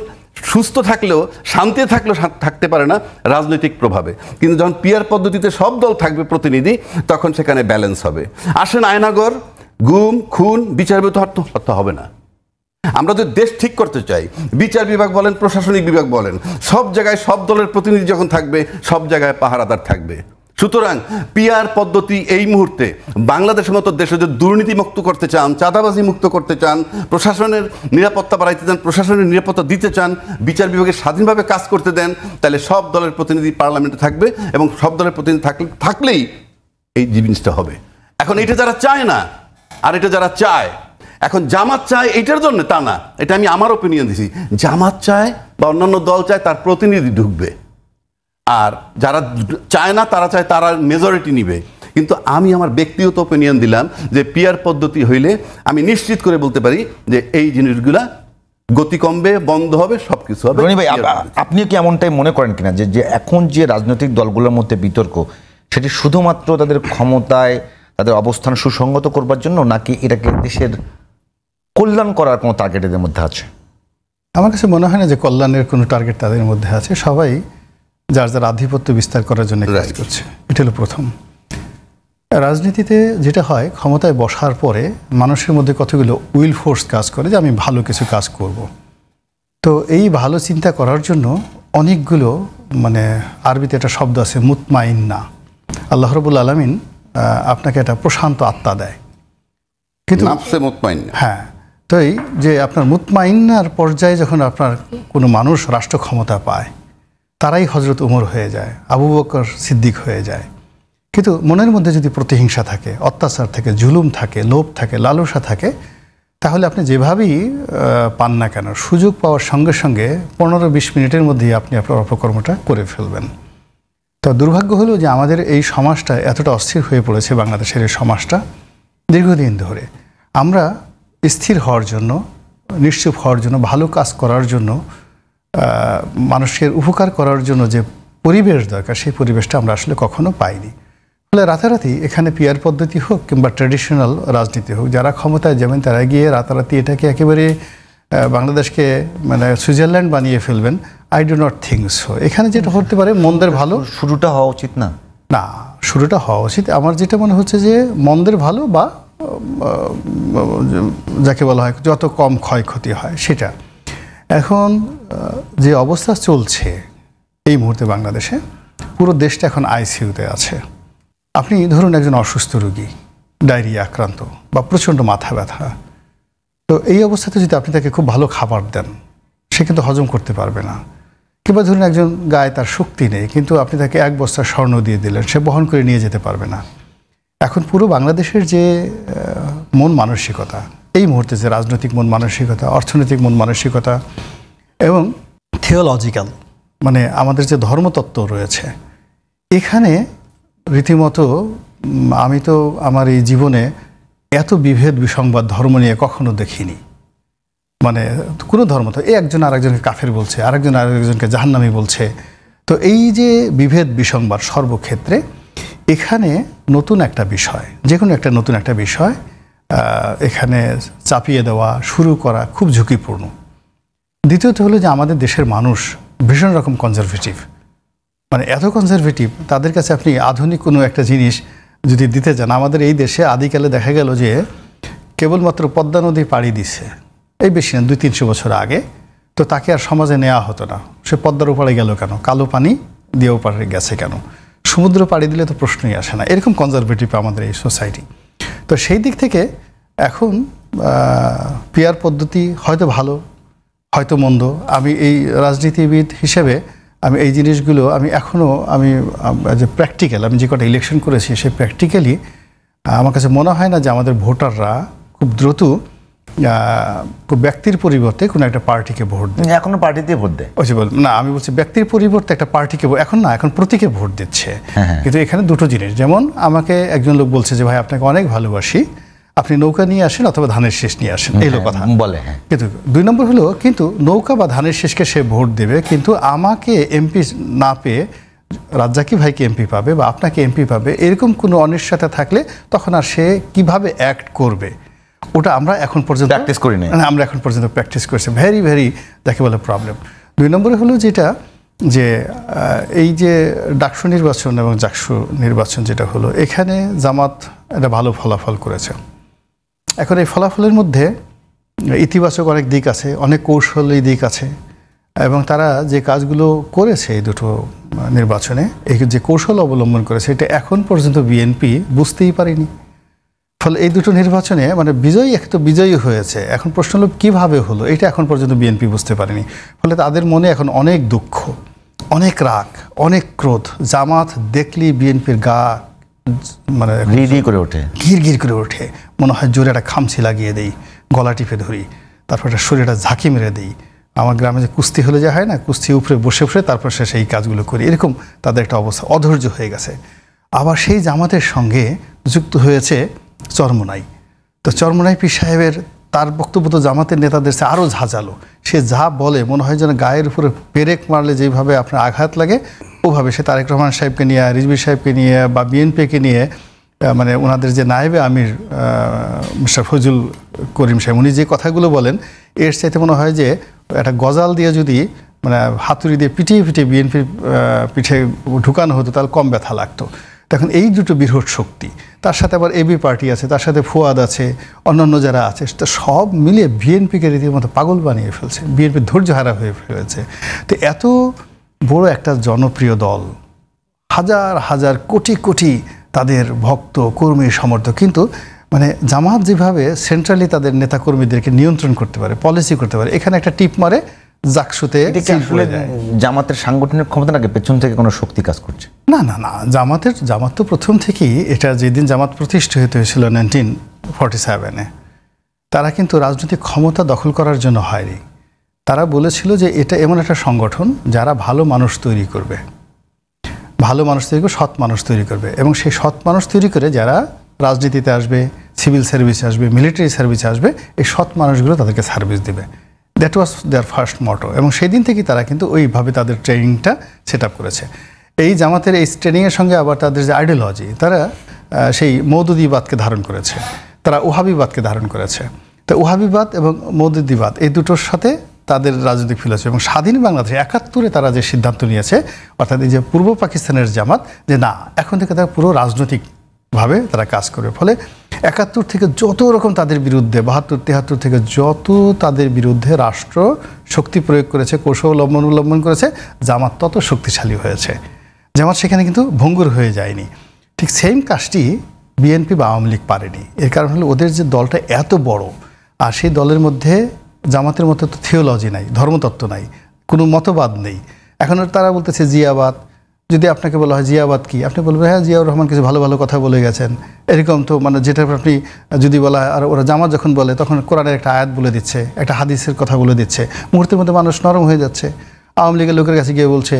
Speaker 1: সুস্থ থাকলেও, শান্তি থাকলেও থাকতে পারে না রাজনৈতিক প্রভাবে। কিন্তু যখন পিআর পদ্ধতিতে সব দল থাকবে প্রতিনিধি, তখন সেখানে ব্যালেন্স হবে। আসেন আয়নাগর, গুম, খুন, বিচার হত্যা হবে না। আমরা যদি দেশ ঠিক করতে চাই, বিচার বিভাগ বলেন, প্রশাসনিক বিভাগ বলেন, সব জায়গায় সব দলের প্রতিনিধি যখন থাকবে, সব জায়গায় পাহারাদার থাকবে। সুতরাং পিআর পদ্ধতি এই মুহূর্তে বাংলাদেশের মতো দেশে যদি দুর্নীতি মুক্ত করতে চান, চাঁদাবাজি মুক্ত করতে চান, প্রশাসনের নিরাপত্তা বাড়াইতে চান, প্রশাসনের নিরাপত্তা দিতে চান, বিচার বিভাগে স্বাধীনভাবে কাজ করতে দেন, তাহলে সব দলের প্রতিনিধি পার্লামেন্টে থাকবে, এবং সব দলের প্রতিনিধি থাকলেই এই জিনিসটা হবে। এখন এটা যারা চায় না, আর এটা যারা চায়, এখন জামাত চায় এইটার জন্য তা না, এটা আমি আমার ওপিনিয়ন দিছি। জামাত চায় বা অন্যান্য দল চায় তার প্রতিনিধি ঢুকবে, আর যারা চায় না তারা চায় তারা মেজরিটি নিবে। কিন্তু আমি আমার ব্যক্তিগত ওপিনিয়ন দিলাম যে পিআর পদ্ধতি হইলে আমি নিশ্চিত করে বলতে পারি যে এই জিনিসগুলা গতি কমবে, বন্ধ হবে, সবকিছু হবে।
Speaker 3: রনি ভাই, আপনিও কি এমনটাই মনে করেন কিনা যে এখন যে রাজনৈতিক দলগুলোর মধ্যে বিতর্ক, সেটি শুধুমাত্র তাদের ক্ষমতায় তাদের অবস্থান সুসংগত করবার জন্য, নাকি এটাকে দেশের কল্যাণ করার কোনো টার্গেট এদের মধ্যে আছে?
Speaker 2: আমার কাছে মনে হয় না যে কল্যাণের কোনো টার্গেট তাদের মধ্যে আছে। সবাই যার যার আধিপত্য বিস্তার করার জন্য কাজ করছে, এটা হলো প্রথম। রাজনীতিতে যেটা হয়, ক্ষমতায় বসার পরে মানুষের মধ্যে কতগুলো উইল ফোর্স কাজ করে যে আমি ভালো কিছু কাজ করব। তো এই ভালো চিন্তা করার জন্য অনেকগুলো আরবিতে একটা শব্দ আছে মুতমাইন্না। আল্লাহ রাব্বুল আলামিন আপনাকে একটা প্রশান্ত আত্মা দেয়, কিন্তু
Speaker 1: নাফসে মুতমাইন্না।
Speaker 2: হ্যাঁ, তো এই যে আপনার মুতমাইন্নার পর্যায়ে যখন আপনার কোনো মানুষ রাষ্ট্র ক্ষমতা পায়, তারাই হজরত উমর হয়ে যায়, আবু বকর সিদ্দিক হয়ে যায়। কিন্তু মনের মধ্যে যদি প্রতিহিংসা থাকে, অত্যাচার থাকে, জুলুম থাকে, লোভ থাকে, লালসা থাকে, তাহলে আপনি যেভাবেই পান না কেন, সুযোগ পাওয়ার সঙ্গে সঙ্গে 15-20 মিনিটের মধ্যেই আপনি আপনার অপকর্মটা করে ফেলবেন। তো দুর্ভাগ্য হলো যে আমাদের এই সমাজটা এতটা অস্থির হয়ে পড়েছে, বাংলাদেশের এই সমাজটা দীর্ঘদিন ধরে। আমরা স্থির হওয়ার জন্য, নিশ্চুপ হওয়ার জন্য, ভালো কাজ করার জন্য, মানুষের উপকার করার জন্য যে পরিবেশ দরকার, সেই পরিবেশটা আমরা আসলে কখনো পাইনি। ফলে রাতারাতি এখানে পিয়ার পদ্ধতি হোক কিংবা ট্র্যাডিশনাল রাজনীতি হোক, যারা ক্ষমতায় যাবেন তারা গিয়ে রাতারাতি এটাকে একেবারে বাংলাদেশকে সুইজারল্যান্ড বানিয়ে ফেলবেন। I do not think so. এখানে যেটা হতে পারে মন্দের ভালো,
Speaker 3: শুরুটা হওয়া উচিত না।
Speaker 2: না, শুরুটা হওয়া উচিত। আমার যেটা মনে হচ্ছে যে মন্দের ভালো, বা যাকে বলা হয় যত কম ক্ষয়ক্ষতি হয় সেটা। এখন যে অবস্থা চলছে এই মুহূর্তে বাংলাদেশে, পুরো দেশটা এখন আইসিইউতে আছে। আপনি ধরুন একজন অসুস্থ রোগী, ডায়রিয়া আক্রান্ত বা প্রচণ্ড মাথা ব্যথা, তো এই অবস্থাতে যদি আপনি তাকে খুব ভালো খাবার দেন, সে কিন্তু হজম করতে পারবে না। কিংবা ধরুন একজন গায়ে তার শক্তি নেই, কিন্তু আপনি তাকে 1 বস্তা স্বর্ণ দিয়ে দিলেন, সে বহন করে নিয়ে যেতে পারবে না। এখন পুরো বাংলাদেশের যে মন মানসিকতা, এই মুহূর্তে যে রাজনৈতিক মন মানসিকতা, অর্থনৈতিক মন মানসিকতা এবং থিওলজিক্যাল আমাদের যে ধর্মতত্ত্ব রয়েছে, এখানে রীতিমতো আমি তো আমার এই জীবনে এত বিভেদ বিসংবাদ ধর্ম নিয়ে কখনো দেখিনি। কোনো ধর্ম তো একজন আরেকজনকে কাফের বলছে, আরেকজন আরেকজনকে জাহান্নামী বলছে। তো এই যে বিভেদ বিসংবাদ সর্বক্ষেত্রে, এখানে নতুন একটা বিষয়, যে কোনো একটা নতুন একটা বিষয় এখানে চাপিয়ে দেওয়া শুরু করা খুব ঝুঁকিপূর্ণ। দ্বিতীয়ত হলো যে আমাদের দেশের মানুষ ভীষণ রকম কনজারভেটিভ, এত কনজারভেটিভ, তাদের কাছে আপনি আধুনিক কোনো একটা জিনিস যদি দিতে যান, আমাদের এই দেশে আদিকালে দেখা গেল যে কেবলমাত্র পদ্মা নদী পাড়ি দিছে, এই বেশি না 200-300 বছর আগে, তো তাকে আর সমাজে নেওয়া হতো না। সে পদ্মার ওপারে গেল কেন, কালো পানি দিয়ে ওপারে গেছে কেন, সমুদ্র পাড়ি দিলে তো প্রশ্নই আসে না। এরকম কনজারভেটিভ আমাদের এই সোসাইটি। তো সেই দিক থেকে এখন পিয়ার পদ্ধতি হয়তো ভালো, হয়তো মন্দ। আমি এই রাজনীতিবিদ হিসেবে আমি এই জিনিসগুলো আমি যে প্র্যাকটিক্যাল, আমি যে কটা ইলেকশন করেছি, সেই প্র্যাকটিক্যালি আমার কাছে মনে হয় না যে আমাদের ভোটাররা খুব দ্রুত ব্যক্তির পরিবর্তে কোনো একটা পার্টিকে ভোট দেয়।
Speaker 3: এখনো পার্টিতে ভোট দেয়
Speaker 2: না, আমি বলছি ব্যক্তির পরিবর্তে একটা পার্টিকে, এখন প্রতীকে ভোট দিচ্ছে। কিন্তু এখানে দুটো জিনিস, যেমন আমাকে একজন লোক বলছে যে ভাই আপনাকে অনেক ভালোবাসি, আপনি নৌকা নিয়ে আসেন অথবা ধানের শীষ নিয়ে আসেন, এই কথা
Speaker 3: বলে।
Speaker 2: কিন্তু 2 নম্বর হলো, কিন্তু নৌকা বা ধানের শীষকে সে ভোট দেবে, কিন্তু আমাকে এমপি না পেয়ে রাজ্জাকি ভাইকে এমপি পাবে বা আপনাকে এমপি পাবে, এরকম কোনো অনিশ্চয়তা থাকলে তখন আর সে কিভাবে অ্যাক্ট করবে, ওটা আমরা এখন পর্যন্ত
Speaker 3: প্র্যাকটিস করি না।
Speaker 2: আমরা এখন পর্যন্ত প্র্যাকটিস করছি। ভেরি ভেরি যাকে বলে প্রবলেম। 2 নম্বরে হলো যেটা, যে এই যে ডাকসু নির্বাচন এবং জাকসু নির্বাচন যেটা হলো, এখানে জামাত একটা ভালো ফলাফল করেছে। এখন এই ফলাফলের মধ্যে ইতিবাচক অনেক দিক আছে, অনেক কৌশলী দিক আছে, এবং তারা যে কাজগুলো করেছে এই দুটো নির্বাচনে, এই যে কৌশল অবলম্বন করেছে, এটা এখন পর্যন্ত বিএনপি বুঝতেই পারেনি। ফলে এই দুটো নির্বাচনে বিজয়ী এক তো বিজয়ী হয়েছে, এখন প্রশ্ন হলো কীভাবে হলো, এটা এখন পর্যন্ত বিএনপি বুঝতে পারেনি। ফলে তাদের মনে এখন অনেক দুঃখ, অনেক রাগ, অনেক ক্রোধ। জামাত দেখলি বিএনপির গা
Speaker 3: গির করে ওঠে,
Speaker 2: গির করে ওঠে, মনে হয় জোরে একটা খামচি লাগিয়ে দেই, গলা টিপে ধরি, তারপর একটা শরীরটা ঝাঁকি মেরে দিই। আমার গ্রামে যে কুস্তি হলে যা হয় না, কুস্তি উপরে বসে তারপর সে সেই কাজগুলো করি, এরকম তাদের একটা অবস্থা, অধৈর্য হয়ে গেছে। আবার সেই জামাতের সঙ্গে যুক্ত হয়েছে চরমোনাই। তো চরমোনাই পীর সাহেবের তার বক্তব্য তো জামাতের নেতাদের সে আরও ঝাঁঝালো। সে যা বলে মনে হয় যেন গায়ের উপরে পেরেক মারলে যেভাবে আপনার আঘাত লাগে, ওভাবে সে তারেক রহমান সাহেবকে নিয়ে, রিজভী সাহেবকে নিয়ে বা বিএনপিকে নিয়ে, মানে ওনাদের যে নায়েবে আমির মিস্টার ফজল করিম সাহেব, উনি যে কথাগুলো বলেন এর চাইতে মনে হয় যে একটা গজাল দিয়ে যদি মানে হাতুড়ি দিয়ে পিটিয়ে পিটিয়ে বিএনপির পিঠে ঢুকানো হতো তাহলে কম ব্যথা লাগতো। তখন এই দুটো বৃহৎ শক্তি, তার সাথে আবার এবি পার্টি আছে, তার সাথে ফুয়াদ আছে, অন্যান্য যারা আছে, তো সব মিলিয়ে বিএনপিকে রীতিমতো পাগল বানিয়ে ফেলছে, বিএনপির ধৈর্যহারা হয়ে ফেলেছে। তো এত বড় একটা জনপ্রিয় দল, হাজার হাজার কোটি কোটি তাদের ভক্ত কর্মী সমর্থক, কিন্তু মানে জামাত যেভাবে সেন্ট্রালি তাদের নেতাকর্মীদেরকে নিয়ন্ত্রণ করতে পারে, পলিসি করতে পারে, এখানে একটা টিপ মারে জাকসুতে
Speaker 3: জামাতের সাংগঠনিক ক্ষমতা নাকি পেছন থেকে কোনো শক্তি কাজ করছে?
Speaker 2: না না না, জামাত তো প্রথম থেকেই, এটা যেদিন জামাত প্রতিষ্ঠিত হয়েছিল 1947-এ, তারা কিন্তু রাজনৈতিক ক্ষমতা দখল করার জন্য হয়নি। তারা বলেছিল যে এটা এমন একটা সংগঠন যারা ভালো মানুষ তৈরি করবে, ভালো মানুষ তৈরি করবে, সৎ মানুষ তৈরি করবে, এবং সেই সৎ মানুষ তৈরি করে যারা রাজনীতিতে আসবে, সিভিল সার্ভিসে আসবে, মিলিটারি সার্ভিসে আসবে, এই সৎ মানুষগুলো তাদেরকে সার্ভিস দেবে। দ্যাট ওয়াজ দেয়ার ফার্স্ট মটো। এবং সেই দিন থেকেই তারা কিন্তু ওইভাবে তাদের ট্রেনিংটা সেট আপ করেছে। এই জামাতের এই ট্রেনিংয়ের সঙ্গে আবার তাদের যে আইডিওলজি, তারা সেই মওদুদিবাদকে ধারণ করেছে, তারা ওহাবিবাদকে ধারণ করেছে। তো ওহাবিবাদ এবং মওদুদিবাদ এই দুটোর সাথে তাদের রাজনৈতিক ফিলোসফি। এবং স্বাধীন বাংলাদেশে 71-এ তারা যে সিদ্ধান্ত নিয়েছে, অর্থাৎ এই যে পূর্ব পাকিস্তানের জামাত, যে না, এখন থেকে তারা পুরো রাজনৈতিকভাবে তারা কাজ করবে। ফলে 71 থেকে যত রকম তাদের বিরুদ্ধে, 72-73 থেকে যত তাদের বিরুদ্ধে রাষ্ট্র শক্তি প্রয়োগ করেছে, কৌশল অবলম্বন করেছে, জামাত তত শক্তিশালী হয়েছে। জামাত সেখানে কিন্তু ভঙ্গুর হয়ে যায়নি। ঠিক সেম কাজটি বিএনপি বা আওয়ামী লীগ পারেনি। এর কারণ হলো ওদের যে দলটা এত বড়, আর সেই দলের মধ্যে জামাতের মতো তো থিওলজি নাই, ধর্মতত্ত্ব নাই, কোনো মতবাদ নেই। এখন তারা বলতেছে জিয়াবাদ। যদি আপনাকে বলা হয় জিয়াবাদ কি, আপনি বলবেন হ্যাঁ, জিয়াউর রহমান কিছু ভালো ভালো কথা বলে গেছেন, এরকম তো মানে যেটা আপনি যদি বলা, আর ওরা জামাত যখন বলে তখন কোরআনের একটা আয়াত বলে দিচ্ছে, একটা হাদিসের কথা বলে দিচ্ছে, মুহূর্তের মধ্যে মানুষ নরম হয়ে যাচ্ছে। আওয়ামী লীগের লোকের কাছে গিয়ে বলছে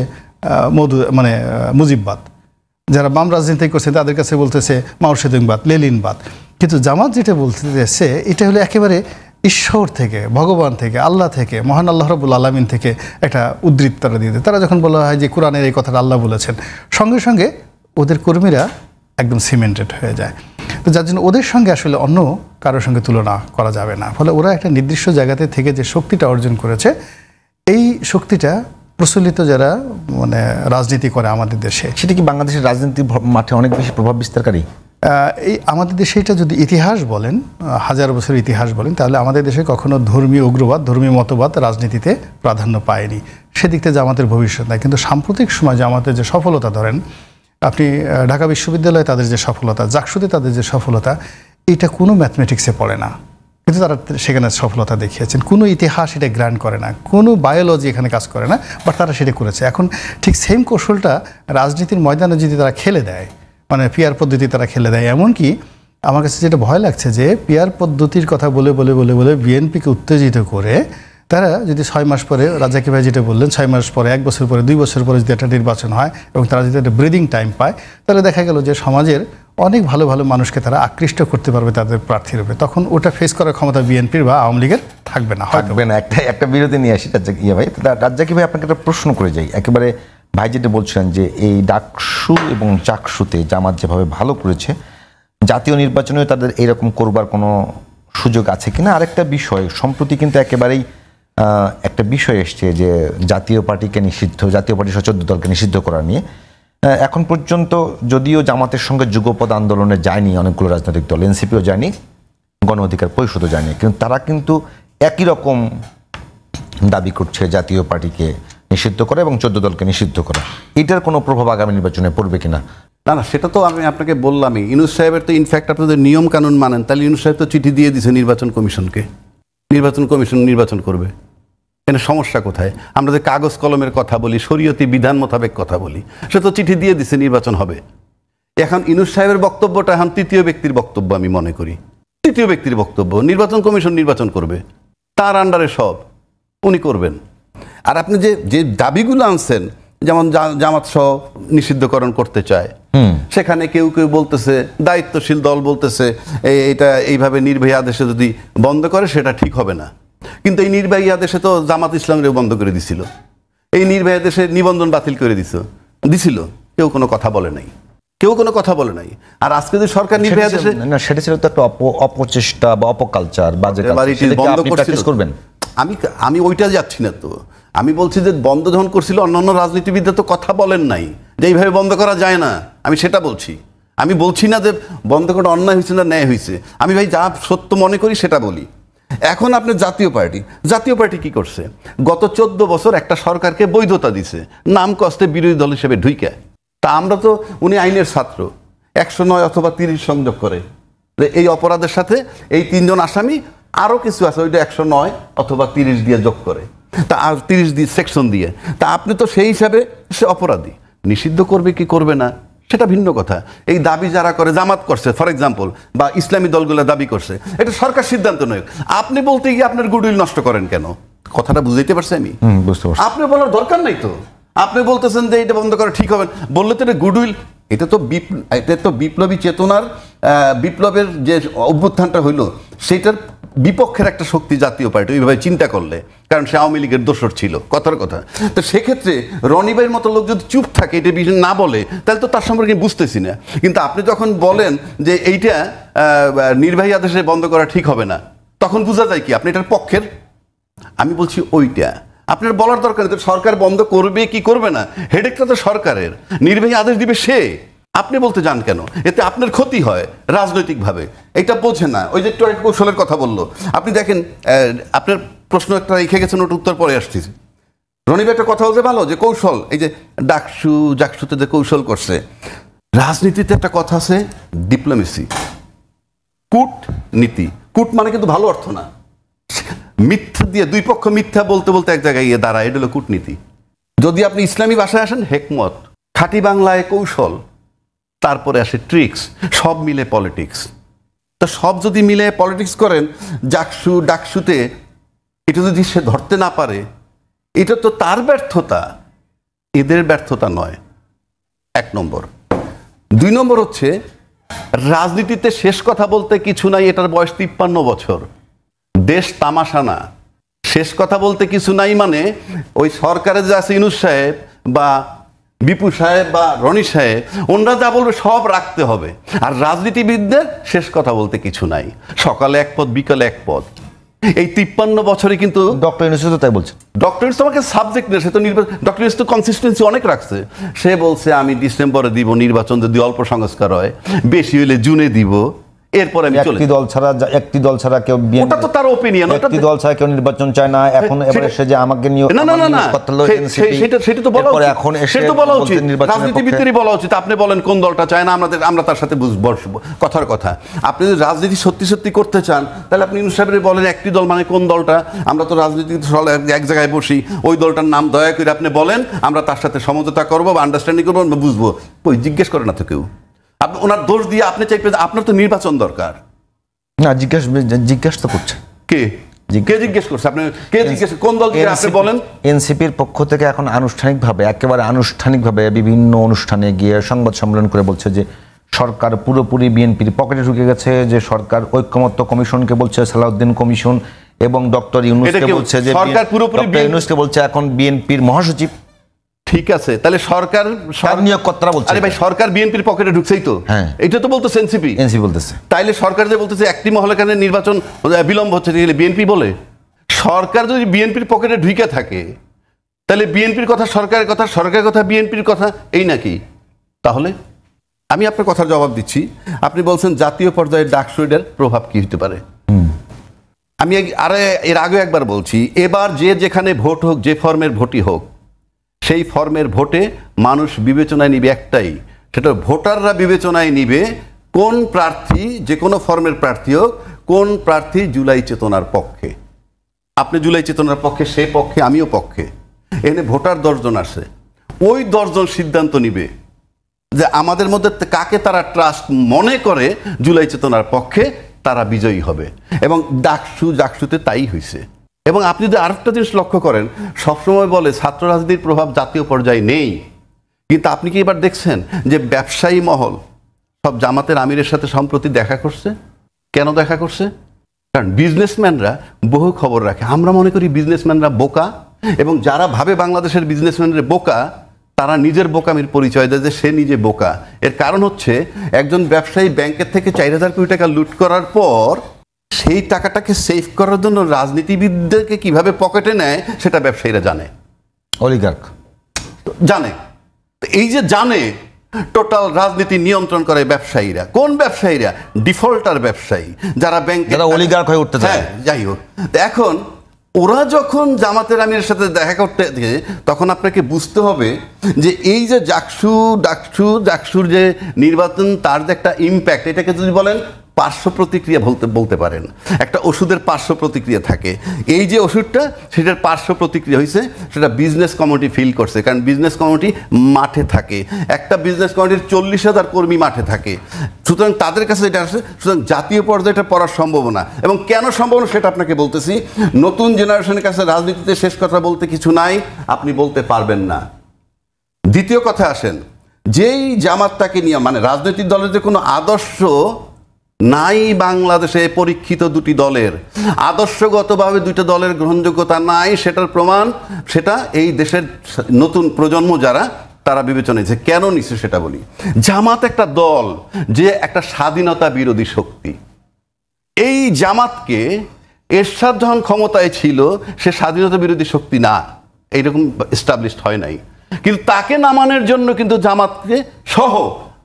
Speaker 2: মুজিববাদ, যারা বাম রাজনীতি করছে তাদের কাছে বলতেছে মাওসেদুংবাদ, লেলিনবাদ। কিন্তু জামাত যেটা বলতেছে এটা হলো একেবারে ঈশ্বর থেকে, ভগবান থেকে, আল্লাহ থেকে, মহান আল্লাহ রাব্বুল আলামিন থেকে একটা উদ্ধৃত তারা দিয়ে দেয়। তারা যখন বলা হয় যে কোরআনের এই কথাটা আল্লাহ বলেছেন, সঙ্গে সঙ্গে ওদের কর্মীরা একদম সিমেন্টেড হয়ে যায়। তো যার জন্য ওদের সঙ্গে আসলে অন্য কারোর সঙ্গে তুলনা করা যাবে না। ফলে ওরা একটা নির্দিষ্ট জায়গাতে থেকে যে শক্তিটা অর্জন করেছে, এই শক্তিটা প্রচলিত যারা মানে রাজনীতি করে আমাদের দেশে,
Speaker 3: সেটা কি বাংলাদেশের রাজনীতি মাঠে অনেক বেশি প্রভাব বিস্তারকারী?
Speaker 2: এই আমাদের দেশে এটা যদি ইতিহাস বলেন, হাজার বছরের ইতিহাস বলেন, তাহলে আমাদের দেশে কখনো ধর্মীয় উগ্রবাদ, ধর্মীয় মতবাদ রাজনীতিতে প্রাধান্য পায়নি। সেদিক থেকে জামাতের ভবিষ্যৎ নাই। কিন্তু সাম্প্রতিক সময় জামাতের যে সফলতা, ধরেন আপনি ঢাকা বিশ্ববিদ্যালয়ে তাদের যে সফলতা, জাকসুতে তাদের যে সফলতা, এটা কোনো ম্যাথমেটিক্সে পড়ে না, কিন্তু তারা সেখানে সফলতা দেখিয়েছেন। কোনো ইতিহাস এটা গ্রান্ট করে না, কোনো বায়োলজি এখানে কাজ করে না, বাট তারা সেটা করেছে। এখন ঠিক সেম কৌশলটা রাজনীতির ময়দানে যদি তারা খেলে দেয়, মানে পিয়ার পদ্ধতি তারা খেলে দেয়, এমনকি আমার কাছে যেটা ভয় লাগছে যে পিয়ার পদ্ধতির কথা বলে বলে বলে বলে বিএনপিকে উত্তেজিত করে তারা যদি 6 মাস পরে, রাজাকি ভাই যেটা বললেন, 6 মাস পরে, 1 বছর পরে, 2 বছর পরে যদি একটা নির্বাচন হয় এবং তারা যদি একটা ব্রিদিং টাইম পায়, তাহলে দেখা গেল যে সমাজের অনেক ভালো ভালো মানুষকে তারা আকৃষ্ট করতে পারবে তাদের প্রার্থী রূপে। তখন ওটা ফেস করার ক্ষমতা বিএনপির বা আওয়ামী লীগের থাকবে না,
Speaker 3: থাকবে না। একটা বিরতি নিয়ে আসি ভাই। রাজ্জাকি ভাই, আপনাকে একটা প্রশ্ন করে যাই। একেবারে ভাই যেটা বলছিলেন যে এই ডাকসু এবং চাকসুতে জামাত যেভাবে ভালো করেছে, জাতীয় নির্বাচনেও তাদের এরকম করবার কোনো সুযোগ আছে কিনা? আরেকটা বিষয়, সম্প্রতি কিন্তু একেবারেই একটা বিষয় এসছে যে জাতীয় পার্টিকে নিষিদ্ধ, জাতীয় পার্টি 14 দলকে নিষিদ্ধ করা নিয়ে। এখন পর্যন্ত যদিও জামাতের সঙ্গে যুগপৎ আন্দোলনে যায়নি অনেকগুলো রাজনৈতিক দল, এনসিপিও যায়নি, গণ অধিকার পরিষদও যায়নি, কিন্তু তারা কিন্তু একই রকম দাবি করছে জাতীয় পার্টিকে নিষিদ্ধ করা এবং 14 দলকে নিষিদ্ধ করা। এটার কোনো প্রভাব আগামী নির্বাচনে পড়বে কিনা?
Speaker 1: না না, সেটা তো আমি আপনাকে বললামই। ইউনূস সাহেবের তো ইনফ্যাক্ট আপনাদের নিয়ম কানুন মানেন, তাহলে ইউনূস সাহেব তো চিঠি দিয়ে দিয়েছে নির্বাচন কমিশনকে, নির্বাচন কমিশন নির্বাচন করবে। এখানে সমস্যা কোথায়? আমরা যে কাগজ কলমের কথা বলি, শরীয়তি বিধান মোতাবেক কথা বলি, সে তো চিঠি দিয়ে দিছে নির্বাচন হবে। এখন ইউনূস সাহেবের বক্তব্যটা এখন তৃতীয় ব্যক্তির বক্তব্য, আমি মনে করি তৃতীয় ব্যক্তির বক্তব্য। নির্বাচন কমিশন নির্বাচন করবে, তার আন্ডারে সব উনি করবেন। আর আপনি যে যে দাবিগুলো আনছেন, যেমন জামাত সহ নিষিদ্ধকরণ করতে চায়, সেখানে কেউ কেউ বলতেছে, দায়িত্বশীল দল বলতেছে এটা এইভাবে নির্বাহী আদেশে যদি বন্ধ করে সেটা ঠিক হবে না। কিন্তু এই নির্বাহী আদেশে তো জামাত ইসলামের বন্ধ করে দিছিল, এই নির্বাহী আদেশে নিবন্ধন বাতিল করে দিছ, দিছিল, কেউ কোনো কথা বলে নাই, কেউ কোনো কথা বলে নাই। আর আজকে যে সরকার নির্ভয়া দেশে
Speaker 3: না, সেটা ছিল তো একটা অপচেষ্টা বা অপকালচার, বাজে কালচার,
Speaker 1: বন্ধ
Speaker 3: প্র্যাকটিস করবেন।
Speaker 1: আমি ওইটা যাচ্ছি না তো, আমি বলছি যে বন্ধ যখন করছিল অন্যান্য রাজনীতিবিদরা তো কথা বলেন নাই যে এইভাবে বন্ধ করা যায় না, আমি সেটা বলছি। আমি বলছি না যে বন্ধ করা অন্যায় হয়েছে না ন্যায় হয়েছে, আমি ভাই যা সত্য মনে করি সেটা বলি। এখন আপনার জাতীয় পার্টি কি করছে? গত 14 বছর একটা সরকারকে বৈধতা দিছে নাম কষ্টে বিরোধী দল হিসেবে ঢুইকা। তা আমরা তো, উনি আইনের ছাত্র, 109 অথবা 30 সংযোগ করে এই অপরাধের সাথে এই 3 জন আসামি আরও কিছু আছে, ওইটা 109 অথবা 30 দিয়ে যোগ করে, তা আর 30 দিয়ে সেকশন দিয়ে, তা আপনি তো সেই হিসাবে সে অপরাধী। নিষিদ্ধ করবে কি করবে না সেটা ভিন্ন কথা। এই দাবি যারা করে, জামাত করছে ফর এক্সাম্পল, বা ইসলামী দলগুলো দাবি করছে, এটা সরকার সিদ্ধান্ত নয়। আপনি বলতে গিয়ে আপনার গুডউইল নষ্ট করেন কেন? কথাটা বুঝাইতে পারছি আমি?
Speaker 3: বুঝতে পারছি।
Speaker 1: আপনি বলার দরকার নাই তো, আপনি বলতেছেন যে এটা বন্ধ করা ঠিক হবে, বললে তো এটা গুডউইল, এটা তো বিপ্লবী চেতনার, বিপ্লবের যে অভ্যুত্থানটা হইলো সেটার বিপক্ষের একটা শক্তি জাতীয় পার্টি ওইভাবে চিন্তা করলে, কারণ সে আওয়ামী লীগের দোসর ছিল, কথার কথা। তো সেক্ষেত্রে রনি ভাইয়ের মতো লোক যদি চুপ থাকে, এটা বিষয় না বলে, তাহলে তো তার সম্পর্কে বুঝতেছি না। কিন্তু আপনি যখন বলেন যে এইটা নির্বাহী আদেশে বন্ধ করা ঠিক হবে না, তখন বোঝা যায় কি আপনি এটার পক্ষের। আমি বলছি ওইটা আপনার বলার দরকার নেই, সরকার বন্ধ করবে কি করবে না হেডেকটা তো সরকারের, নির্বাহী আদেশ দিবে সে, আপনি বলতে যান কেন? এতে আপনার ক্ষতি হয় রাজনৈতিকভাবে, এটা বোঝে না। ওই যে একটু কৌশলের কথা বললো, আপনি দেখেন, আপনার প্রশ্ন একটা রেখে গেছেন, ওটা উত্তর পরে আসতেছে। রনি ভাই একটা কথা বলতে ভালো, যে কৌশল, এই যে জাকসুতে যে কৌশল করছে, রাজনীতিতে একটা কথা আছে ডিপ্লোমেসি, কূটনীতি। কূট মানে কিন্তু ভালো অর্থ না, মিথ্যা দিয়ে দুই পক্ষ মিথ্যা বলতে বলতে এক জায়গায় গিয়ে দাঁড়ায়, এটা হলো কূটনীতি। যদি আপনি ইসলামী ভাষায় আসেন হেকমত, খাঁটি বাংলায় কৌশল, তারপরে আসে ট্রিক্স, সব মিলে পলিটিক্স। তো সব যদি মিলে পলিটিক্স করেন, ডাকসুতে এটা যদি সে ধরতে না পারে, এটা তো তার ব্যর্থতা, এদের ব্যর্থতা নয়, 1 নম্বর। 2 নম্বর হচ্ছে রাজনীতিতে শেষ কথা বলতে কিছু নাই, এটার বয়স 53 বছর, দেশ তামাশা না। শেষ কথা বলতে কিছু নাই মানে ওই সরকারে যে আছে ইউনূস সাহেব বা বিপু সাহেব বা রনি সাহেব, ওনারা যা বলবে সব রাখতে হবে। আর রাজনীতিবিদদের শেষ কথা বলতে কিছু নাই, সকালে এক পদ বিকালে এক পদ। এই 53 বছরে কিন্তু
Speaker 3: ডক্টর ইউনূস তো তাই বলছে।
Speaker 1: ডক্টর ইউনূস তোমাকে সাবজেক্ট নেই, সে তো ডক্টর ইউনূস তো কনসিস্টেন্সি অনেক রাখছে। সে বলছে আমি ডিসেম্বরে দিব নির্বাচন, যদি অল্প সংস্কার হয়, বেশি হইলে জুনে দিব, এরপর আমি চলে।
Speaker 3: একটি দল ছাড়া কেউ,
Speaker 1: ওটা তো তার অপিনিয়ন,
Speaker 3: একটি দল ছাড়া কেউ নির্বাচন চায় না। এখন এবারে সে যে আমাকে নিয়ে
Speaker 1: সেটা তো বলা উচিত, এখন সেটা তো বলা উচিত, রাজনীতিবিদদেরই বলা উচিত। আপনি বলেন কোন দলটা চায় না, আমরা তার সাথে বসবো, কথার কথা। আপনি যদি রাজনীতি সত্যি সত্যি করতে চান, তাহলে আপনি ইউনূস সাহেবের বলেন একটি দল মানে কোন দলটা, আমরা তো রাজনীতি এক জায়গায় বসি, ওই দলটার নাম দয়া করে আপনি বলেন, আমরা তার সাথে সমঝোতা করবো বা আন্ডারস্ট্যান্ডিং করবো, আমরা বুঝবো। ওই জিজ্ঞেস করে না তো কেউ, আপনি ওনার দোষ দিয়ে আপনি চাইবেন, আপনার তো নির্বাচন দরকার
Speaker 3: না। জিজ্ঞেস তো করছে
Speaker 1: কে জিজ্ঞেস করছে? আপনি কে জিজ্ঞেস, কোন দল থেকে আপনি বলেন?
Speaker 3: এনসিপির পক্ষ থেকে এখন একেবারে আনুষ্ঠানিকভাবে বিভিন্ন অনুষ্ঠানে গিয়ে সংবাদ সম্মেলন করে বলছে যে সরকার পুরোপুরি বিএনপির পকেটে ঢুকে গেছে, যে সরকার ঐক্যমত্য কমিশনকে বলছে সালাউদ্দিন কমিশন, এবং ডক্টর ইউনূসকে বলছে যে
Speaker 1: সরকার পুরোপুরি,
Speaker 3: ইউনূসকে বলছে এখন বিএনপির মহাসচিব।
Speaker 1: ঠিক আছে, তাহলে সরকার
Speaker 3: নিয়োগকর্তারা বলছে,
Speaker 1: আরে ভাই সরকার বিএনপির পকেটে ঢুকছেই তো, এটা তো বলতেছে এনসিপি বলতেছে। তাইলে সরকার যে বলতেছে একটি মহলে কেন নির্বাচন বিলম্ব হচ্ছে, বিএনপি বলে? সরকার যদি বিএনপির পকেটে ঢুকে থাকে, তাহলে বিএনপির কথা সরকারের কথা, সরকারের কথা বিএনপির কথা, এই নাকি? তাহলে আমি আপনার কথার জবাব দিচ্ছি। আপনি বলছেন জাতীয় পর্যায়ে ডাকসুইডের প্রভাব কি হতে পারে। আমি এর আগে একবার বলছি, এবার যে যেখানে ভোট হোক, যে ফর্মের ভোটই হোক, সেই ফর্মের ভোটে মানুষ বিবেচনায় নিবে একটাই, সেটা ভোটাররা বিবেচনায় নিবে কোন প্রার্থী, যে কোনো ফর্মের প্রার্থী হোক, কোন প্রার্থী জুলাই চেতনার পক্ষে। আপনি জুলাই চেতনার পক্ষে, সে পক্ষে, আমিও পক্ষে। এখানে ভোটার 10 জন আসে, ওই 10 জন সিদ্ধান্ত নিবে যে আমাদের মধ্যে কাকে তারা ট্রাস্ট মনে করে জুলাই চেতনার পক্ষে, তারা বিজয়ী হবে। এবং ডাকসুতে তাই হয়েছে। এবং আপনি যদি আরেকটা জিনিস লক্ষ্য করেন, সবসময় বলে ছাত্র রাজনীতির প্রভাব জাতীয় পর্যায়ে নেই, কিন্তু আপনি কি এবার দেখছেন যে ব্যবসায়ী মহল সব জামাতের আমিরের সাথে সম্প্রতি দেখা করছে? কেন দেখা করছে? কারণ বিজনেসম্যানরা বহু খবর রাখে। আমরা মনে করি বিজনেসম্যানরা বোকা, এবং যারা ভাবে বাংলাদেশের বিজনেসম্যানরা বোকা, তারা নিজের বোকামির পরিচয় দেয় যে সে নিজে বোকা। এর কারণ হচ্ছে একজন ব্যবসায়ী ব্যাংকের থেকে 4,000 কোটি টাকা লুট করার পর সেই টাকাটাকে সেভ করার জন্য রাজনীতিবিদদেরকে কিভাবে পকেটে নেয় সেটা ব্যবসায়ীরা জানে,
Speaker 3: অলিগার্ক
Speaker 1: জানে। এই যে জানে, টোটাল রাজনীতি নিয়ন্ত্রণ করে ব্যবসায়ীরা। কোন ব্যবসায়ীরা? ডিফল্টার ব্যবসায়ী, যারা ব্যাংকে
Speaker 3: অলিগার্ক হয়ে উঠতে চায়।
Speaker 1: যাই হোক, এখন ওরা যখন জামাতের আমিরের সাথে দেখা করতে গিয়ে তখন আপনাকে বুঝতে হবে যে এই যে ডাকসুর যে নির্বাচন, তার যে একটা ইম্প্যাক্ট, এটাকে যদি বলেন পার্শ্ব প্রতিক্রিয়া বলতে পারেন। একটা ওষুধের পার্শ্ব প্রতিক্রিয়া থাকে। এই যে ওষুধটা, সেটার পার্শ্ব প্রতিক্রিয়া হয়েছে, সেটা বিজনেস কমিউনিটি ফিল করছে। কারণ বিজনেস কমিউনিটি মাঠে থাকে, একটা বিজনেস কমিউনিটির 40,000 কর্মী মাঠে থাকে। সুতরাং তাদের কাছে এটা আসে। সুতরাং জাতীয় পর্যায়ে এটা পড়ার সম্ভাবনা, এবং কেন সম্ভাবনা সেটা আপনাকে বলতেছি। নতুন জেনারেশনের কাছে রাজনীতিতে শেষ কথা বলতে কিছু নাই, আপনি বলতে পারবেন না। দ্বিতীয় কথা আসেন, যেই জামাতটাকে নিয়ে, মানে রাজনৈতিক দলের যে কোনো আদর্শ নাই বাংলাদেশে, পরীক্ষিত দুটি দলের আদর্শগতভাবে দুইটা দলের গ্রহণযোগ্যতা নাই, সেটার প্রমাণ সেটা এই দেশের নতুন প্রজন্ম যারা, তারা বিবেচনা নিচ্ছে। কেন নিচ্ছে সেটা বলি। জামাত একটা দল যে একটা স্বাধীনতা বিরোধী শক্তি। এই জামাতকে এরশাদ যখন ক্ষমতায় ছিল, সে স্বাধীনতা বিরোধী শক্তি না, এইরকম এস্টাবলিশড হয় নাই। কিন্তু তাকে নামানোর জন্য কিন্তু জামাতকে সহ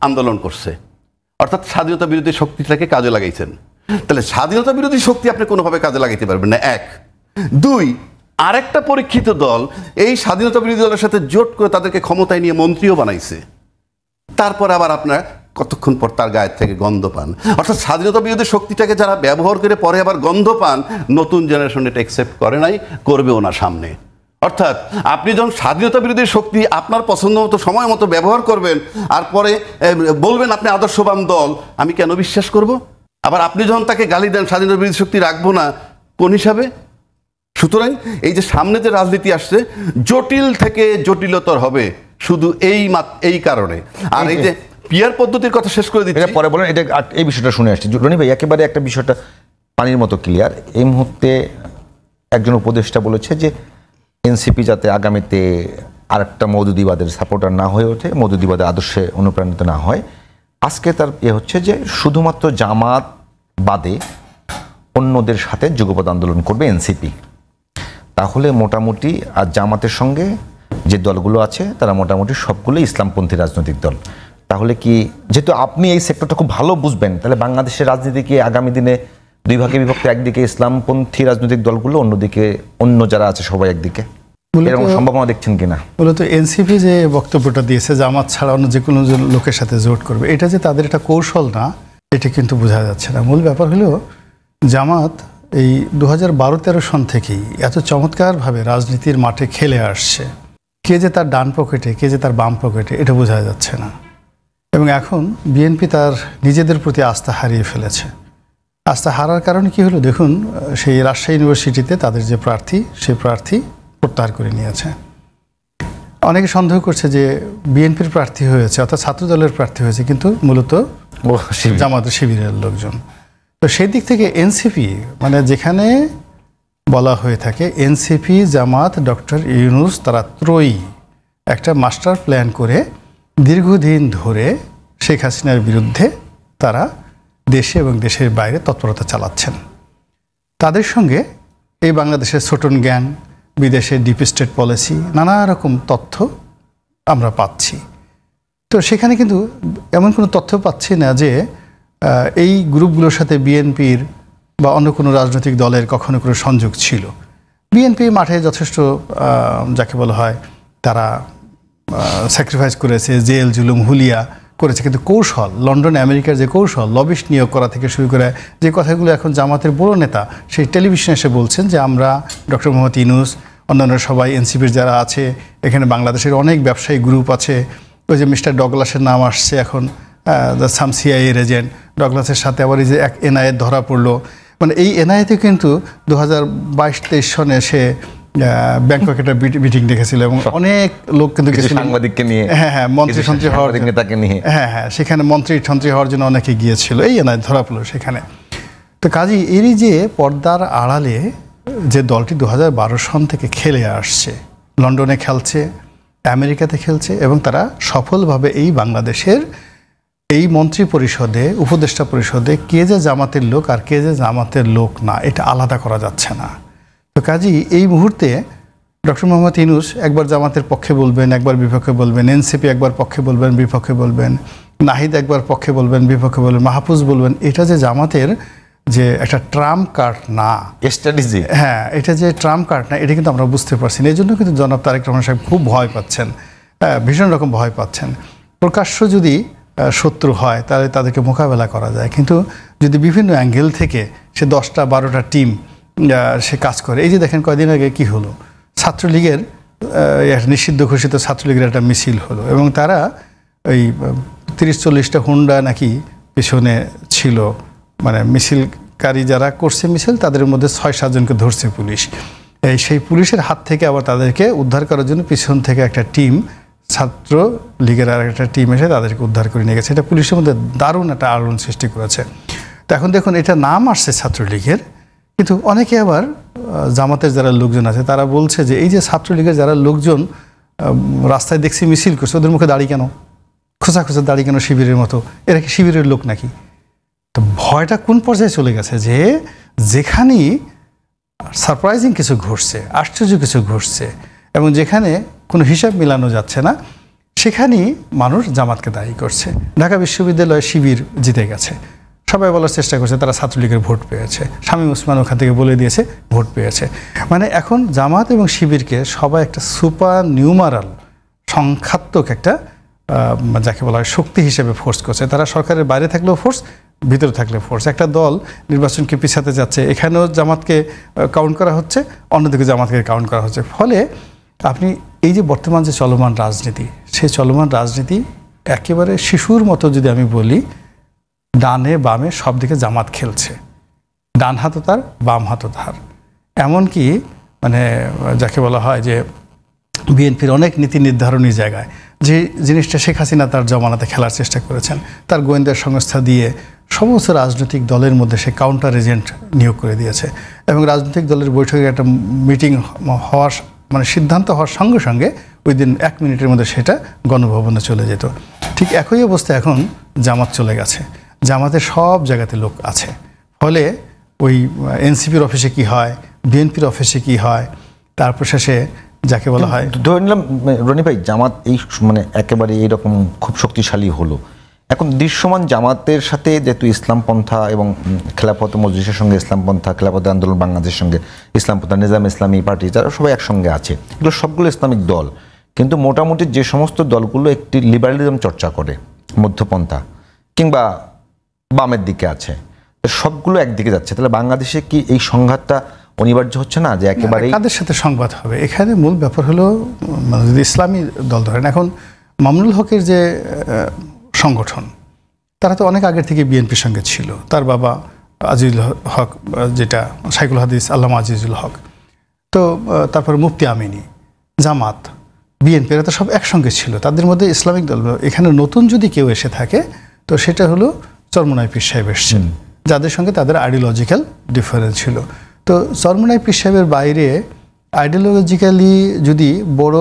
Speaker 1: আন্দোলন করছে, অর্থাৎ স্বাধীনতা বিরোধী শক্তিটাকে কাজে লাগাইছেন। তাহলে স্বাধীনতা বিরোধী শক্তি আপনি কোনোভাবে কাজে লাগাইতে পারবেন না, এক। দুই, আরেকটা পরীক্ষিত দল এই স্বাধীনতা বিরোধী দলের সাথে জোট করে তাদেরকে ক্ষমতায় নিয়ে মন্ত্রীও বানাইছে। তারপর আবার আপনার কতক্ষণ পর তার গায়ের থেকে গন্ধ পান। অর্থাৎ স্বাধীনতা বিরোধী শক্তিটাকে যারা ব্যবহার করে পরে আবার গন্ধ পান, নতুন জেনারেশন এটা অ্যাকসেপ্ট করে নাই, করবেও না সামনে। অর্থাৎ আপনি যখন স্বাধীনতা বিরোধী শক্তি আপনার পছন্দ মতো সময় মতো ব্যবহার করবেন, আর পরে বলবেন আপনি আদর্শবান দল, আমি কেন বিশ্বাস করব? আবার আপনি যখন তাকে গালি দেন স্বাধীনতা বিরোধী শক্তি রাখবো না, কোন হিসাবে? সুতরাং এই যে সামনে যে রাজনীতি আসছে, জটিল থেকে জটিলতর হবে শুধু এই কারণে। আর এই যে পিয়ার পদ্ধতির কথা শেষ করে দিচ্ছি,
Speaker 3: পরে বলেন, এটা এই বিষয়টা শুনে আসছি রনি ভাই। একেবারে একটা বিষয়টা পানির মতো ক্লিয়ার। এই মুহূর্তে একজন উপদেষ্টা বলেছে যে এনসিপি যাতে আগামীতে আরেকটা মওদুদিবাদের সাপোর্টার না হয়ে ওঠে, মওদুদিবাদের আদর্শে অনুপ্রাণিত না হয়। আজকে তার হচ্ছে যে শুধুমাত্র জামাত বাদে অন্যদের সাথে যুগপৎ আন্দোলন করবে এনসিপি। তাহলে মোটামুটি আর জামাতের সঙ্গে যে দলগুলো আছে তারা মোটামুটি সবগুলো ইসলামপন্থী রাজনৈতিক দল। তাহলে কি, যেহেতু আপনি এই সেক্টরটা খুব ভালো বুঝবেন, তাহলে বাংলাদেশের রাজনীতি কি আগামী দিনে দুই ভাগে বিভক্ত? একদিকে ইসলামপন্থী রাজনৈতিক দলগুলো, অন্যদিকে অন্য যারা আছে সবাই একদিকে, এরকম সম্ভাবনা দেখছেন কিনা?
Speaker 2: মূলত এনসিপি যে বক্তব্যটা দিয়েছে জামাত ছাড়া অন্য যে কোনো লোকের সাথে জোট করবে, এটা যে তাদের একটা কৌশল না, এটা কিন্তু বোঝা যাচ্ছে না। মূল ব্যাপার হলো জামাত এই 2012-13 সন থেকেই এত চমৎকারভাবে রাজনীতির মাঠে খেলে আসছে। কে যে তার ডান পকেটে, কে যে তার বাম পকেটে, এটা বোঝা যাচ্ছে না। এবং এখন বিএনপি তার নিজেদের প্রতি আস্থা হারিয়ে ফেলেছে। আস্থা হারার কারণে কি হলো দেখুন, সেই রাজশাহী ইউনিভার্সিটিতে তাদের যে প্রার্থী, সেই প্রার্থী প্রত্যাহার করে নিয়েছে। অনেকে সন্দেহ করছে যে বিএনপির প্রার্থী হয়েছে, অর্থাৎ ছাত্রদলের প্রার্থী হয়েছে, কিন্তু মূলত জামাতের শিবিরের লোকজন। তো সেই দিক থেকে এনসিপি, মানে যেখানে বলা হয়ে থাকে এনসিপি, জামাত, ডক্টর ইউনূস, তারা ত্রয়ী একটা মাস্টার প্ল্যান করে দীর্ঘদিন ধরে শেখ হাসিনার বিরুদ্ধে তারা দেশে এবং দেশের বাইরে তৎপরতা চালাচ্ছেন। তাদের সঙ্গে এই বাংলাদেশের ছোটন জ্ঞান, বিদেশের ডিপ স্টেট পলিসি, নানা রকম তথ্য আমরা পাচ্ছি। তো সেখানে কিন্তু এমন কোনো তথ্য পাচ্ছি না যে এই গ্রুপগুলোর সাথে বিএনপির বা অন্য কোনো রাজনৈতিক দলের কখনো কোনো সংযোগ ছিল। বিএনপি মাঠে যথেষ্ট যাকে বলা হয় তারা স্যাক্রিফাইস করেছে, জেল জুলুম হুলিয়া করেছে, কিন্তু কৌশল, লন্ডন আমেরিকার যে কৌশল, লবিস্ট নিয়োগ করা থেকে শুরু করে যে কথাগুলো এখন জামাতের বড় নেতা সেই টেলিভিশনে এসে বলছেন যে আমরা ডক্টর মোহাম্মদ ইউনূস, অন্যান্য সবাই এনসিপির যারা আছে, এখানে বাংলাদেশের অনেক ব্যবসায়ী গ্রুপ আছে। ওই যে মিস্টার ডগলাসের নাম আসছে এখন, সাম সিআইএর এজেন্ট ডগলাসের সাথে আবার এই যে এক এনআইএ ধরা পড়লো। মানে এই এনআইএতে কিন্তু 2022-23 সনে সে ব্যাংকক একটা মিটিং দেখেছিল এবং অনেক লোক কিন্তু
Speaker 3: সাংবাদিককে নিয়ে,
Speaker 2: হ্যাঁ মন্ত্রী সন্ত্রী হওয়ার
Speaker 3: নেতাকে নিয়ে,
Speaker 2: হ্যাঁ সেখানে মন্ত্রী হওয়ার জন্য অনেকে গিয়েছিল, এই এনআইএ ধরা পড়লো সেখানে। তো কাজী এরই যে পর্দার আড়ালে যে দলটি 2012 সন থেকে খেলে আসছে, লন্ডনে খেলছে, আমেরিকাতে খেলছে, এবং তারা সফলভাবে এই বাংলাদেশের এই মন্ত্রী পরিষদে, উপদেষ্টা পরিষদে কে যে জামাতের লোক আর কে যে জামাতের লোক না, এটা আলাদা করা যাচ্ছে না। তো কাজেই এই মুহূর্তে ডক্টর মোহাম্মদ ইউনূস একবার জামাতের পক্ষে বলবেন, একবার বিপক্ষে বলবেন, এনসিপি একবার পক্ষে বলবেন, বিপক্ষে বলবেন, নাহিদ একবার পক্ষে বলবেন, বিপক্ষে বলবেন, মাহফুজ বলবেন। এটা যে জামাতের যে একটা ট্রাম্প কার্ড না,
Speaker 3: স্ট্র্যাটেজি,
Speaker 2: হ্যাঁ, এটা যে ট্রাম্প কার্ড না, এটা কিন্তু আমরা বুঝতে পারছি না। এই জন্য কিন্তু জনাব তারেক রহমান সাহেব খুব ভয় পাচ্ছেন, ভীষণ রকম ভয় পাচ্ছেন। প্রকাশ্য যদি শত্রু হয় তাহলে তাদেরকে মোকাবেলা করা যায়, কিন্তু যদি বিভিন্ন অ্যাঙ্গেল থেকে সে 10টা-12টা টিম সে কাজ করে। এই যে দেখেন কয়েকদিন আগে কি হলো, ছাত্রলীগের নিষিদ্ধ ঘোষিত ছাত্রলীগের একটা মিছিল হলো, এবং তারা ওই 30-40টা হুন্ডা নাকি পিছনে ছিল, মানে মিছিলকারী যারা করছে মিছিল তাদের মধ্যে 6-7 জনকে ধরছে পুলিশ। সেই পুলিশের হাত থেকে আবার তাদেরকে উদ্ধার করার জন্য পিছন থেকে একটা টিম, ছাত্র লীগের আর একটা টিম এসে তাদেরকে উদ্ধার করে নিয়ে গেছে। এটা পুলিশের মধ্যে দারুণ একটা আলোড়ন সৃষ্টি করেছে। তো এখন দেখুন, এটা নাম আসছে ছাত্রলীগের, কিন্তু অনেকে আবার জামাতের যারা লোকজন আছে তারা বলছে যে এই যে ছাত্রলীগের যারা লোকজন রাস্তায় দেখছি মিছিল করছে, ওদের মুখে দাড়ি কেন, খোঁচা খোঁচা দাড়ি কেন শিবিরের মতো? এরা কি শিবিরের লোক নাকি? তো ভয়টা কোন পর্যায়ে চলে গেছে যে যেখানেই সারপ্রাইজিং কিছু ঘটছে, আশ্চর্য কিছু ঘটছে, এবং যেখানে কোনো হিসাব মেলানো যাচ্ছে না, সেখানেই মানুষ জামাতকে দায়ী করছে। ঢাকা বিশ্ববিদ্যালয়ে শিবির জিতে গেছে, সবাই বলার চেষ্টা করছে তারা ছাত্রলীগের ভোট পেয়েছে, শামীম ওসমান ওখান থেকে বলে দিয়েছে ভোট পেয়েছে। মানে এখন জামাত এবং শিবিরকে সবাই একটা সুপার নিউমারাল, সংখ্যাত্মক একটা যাকে বলা হয় শক্তি হিসেবে ফোর্স করছে। তারা সরকারের বাইরে থাকলেও ফোর্স, ভিতরে থাকলে ফোর্স। একটা দল নির্বাচনকে পিছাতে যাচ্ছে, এখানেও জামাতকে কাউন্ট করা হচ্ছে, অন্যদিকে জামাতকে কাউন্ট করা হচ্ছে। ফলে আপনি এই যে বর্তমান যে চলমান রাজনীতি, সেই চলমান রাজনীতি একেবারে শিশুর মতো যদি আমি বলি, ডানে বামে সব দিকে জামাত খেলছে, ডান হাতও তার, বাম হাতও তার। এমনকি মানে যাকে বলা হয় যে বিএনপির অনেক নীতি নির্ধারণী জায়গায় যে জিনিসটা শেখ হাসিনা তার জমানাতে খেলার চেষ্টা করেছেন, তার গোয়েন্দা সংস্থা দিয়ে সমস্ত রাজনৈতিক দলের মধ্যে সে কাউন্টার এজেন্ট নিয়োগ করে দিয়েছে, এবং রাজনৈতিক দলের বৈঠকে একটা মিটিং হওয়ার মানে সিদ্ধান্ত হওয়ার সঙ্গে সঙ্গে উইদিন 1 মিনিটের মধ্যে সেটা গণভবনে চলে যেত। ঠিক একই অবস্থা এখন জামাত চলে গেছে, জামাতের সব জায়গাতে লোক আছে। ফলে ওই এনসিপির অফিসে কি হয়, বিএনপির অফিসে কি হয়, তারপর শেষে যাকে বলা হয়,
Speaker 3: ধরে নিলাম রনি ভাই জামাত এই মানে একেবারে এইরকম খুব শক্তিশালী হলো, এখন দৃশ্যমান জামাতের সাথে যেহেতু ইসলামপন্থা এবং খেলাফত মজলিসের সঙ্গে ইসলামপন্থা, খেলাফত আন্দোলন বাংলাদেশের সঙ্গে ইসলামপন্থা, নিজাম ইসলামী পার্টি, যারা সবাই একসঙ্গে আছে, এগুলো সবগুলো ইসলামিক দল, কিন্তু মোটামুটি যে সমস্ত দলগুলো একটি লিবারালিজম চর্চা করে, মধ্যপন্থা কিংবা বামের দিকে আছে, সবগুলো একদিকে যাচ্ছে, তাহলে বাংলাদেশে কি এই সংঘাতটা অনিবার্য হচ্ছে না? যে একেবারেই
Speaker 2: কাদের সাথে সংবাদ হবে? এখানে মূল ব্যাপার হলো, মানে যদি ইসলামী দল ধরেন, এখন মামুনুল হকের যে সংগঠন, তারা তো অনেক আগের থেকে বিএনপির সঙ্গে ছিল। তার বাবা আজিজুল হক, যেটা শাইখুল হাদিস আল্লামা আজিজুল হক, তো তারপর মুফতি আমিনী, জামাত, বিএনপি, এরা তো সব একসঙ্গে ছিল। তাদের মধ্যে ইসলামিক দল, এখানে নতুন যদি কেউ এসে থাকে তো সেটা হলো চরমোনাই পীর সাহেব এসছেন, যাদের সঙ্গে তাদের আইডিওলজিক্যাল ডিফারেন্স ছিল। তো চরমোনাই পীর সাহেবের বাইরে আইডিওলজিক্যালি যদি বড়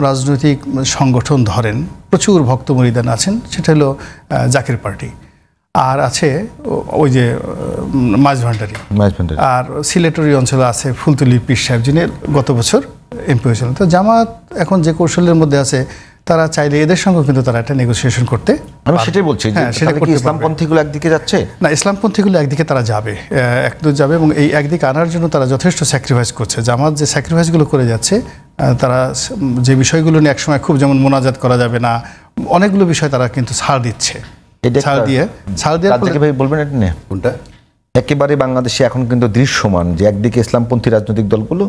Speaker 2: রাজনৈতিক সংগঠন ধরেন, প্রচুর ভক্ত মুরিদান আছেন, সেটা হলো জাকের পার্টি, আর আছে ওই যে মাঝভান্ডারি, আর সিলেটরি অঞ্চলে আছে ফুলতলি পীর সাহেব, যিনি গত বছর এমপি হয়েছিলেন। তো জামাত এখন যে কৌশলের মধ্যে আছে, তারা চাইলে এদের সঙ্গে কিন্তু তারা একটা নেগোসিয়েশন করতে,
Speaker 3: আমি সেটাই বলছি, সেটা কি ইসলামপন্থীগুলো একদিকে যাচ্ছে না?
Speaker 2: ইসলামপন্থীগুলো একদিকে তারা যাবে, একদম যাবে, এবং এই একদিকে আনার জন্য তারা যথেষ্ট স্যাক্রিফাইস করছে। জামাত যে স্যাক্রিফাইসগুলো করে যাচ্ছে, তারা যে বিষয়গুলো নিয়ে একসময় খুব, যেমন মোনাজাত করা যাবে না, অনেকগুলো বিষয় তারা কিন্তু ছাড় দিচ্ছে। ছাড় দিয়ে
Speaker 3: ভাই বলবেন এটা নিয়ে কোনটা? একেবারে বাংলাদেশে এখন কিন্তু দৃশ্যমান যে একদিকে ইসলামপন্থী রাজনৈতিক দলগুলো,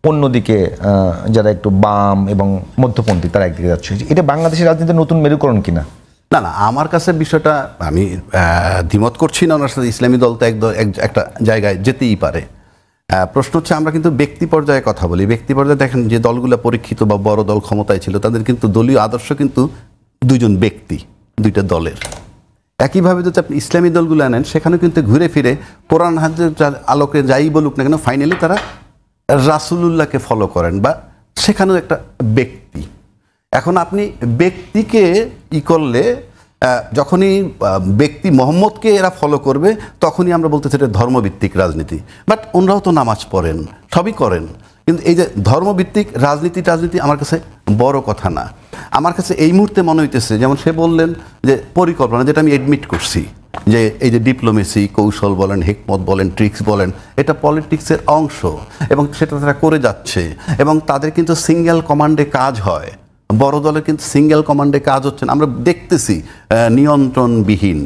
Speaker 3: অন্যদিকে যারা একটু বাম এবং মধ্যপন্থী, তারা একদিকে যাচ্ছে। এটা বাংলাদেশের রাজনীতির নতুন মেরুকরণ কিনা?
Speaker 1: না না, আমার কাছে বিষয়টা, আমি দ্বিমত করছি না ওনার সাথে। ইসলামী দল তো একটা জায়গায় যেতেই পারে। প্রশ্ন হচ্ছে, আমরা কিন্তু ব্যক্তি পর্যায়ে কথা বলি। ব্যক্তি পর্যায়ে দেখেন যে দলগুলো পরীক্ষিত বা বড় দল ক্ষমতায় ছিল, তাদের কিন্তু দলীয় আদর্শ কিন্তু দুইজন ব্যক্তি, দুইটা দলের। একইভাবে যদি আপনি ইসলামী দলগুলো আনেন, সেখানেও কিন্তু ঘুরে ফিরে কোরআন হাদিসের আলোকে যাই বলুক না কেন, ফাইনালি তারা রাসূলুল্লাহকে ফলো করেন, বা সেখানেও একটা ব্যক্তি। এখন আপনি ব্যক্তিকে করলে যখনই ব্যক্তি মোহাম্মদকে এরা ফলো করবে তখনই আমরা বলতে চাই এটা ধর্মভিত্তিক রাজনীতি। বাট ওনারাও তো নামাজ পড়েন, সবই করেন, কিন্তু এই যে ধর্মভিত্তিক রাজনীতি আমার কাছে বড় কথা না। আমার কাছে এই মুহূর্তে মনে হইতেছে, যেমন সে বললেন যে পরিকল্পনা, যেটা আমি এডমিট করছি, যে এই যে ডিপ্লোমেসি, কৌশল বলেন, হিকমত বলেন, ট্রিক্স বলেন, এটা পলিটিক্সের অংশ এবং সেটা তারা করে যাচ্ছে। এবং তাদের কিন্তু সিঙ্গেল কমান্ডে কাজ হয়, বড় দলের কিন্তু সিঙ্গেল কমান্ডে কাজ হচ্ছে না, আমরা দেখতেছি নিয়ন্ত্রণবিহীন।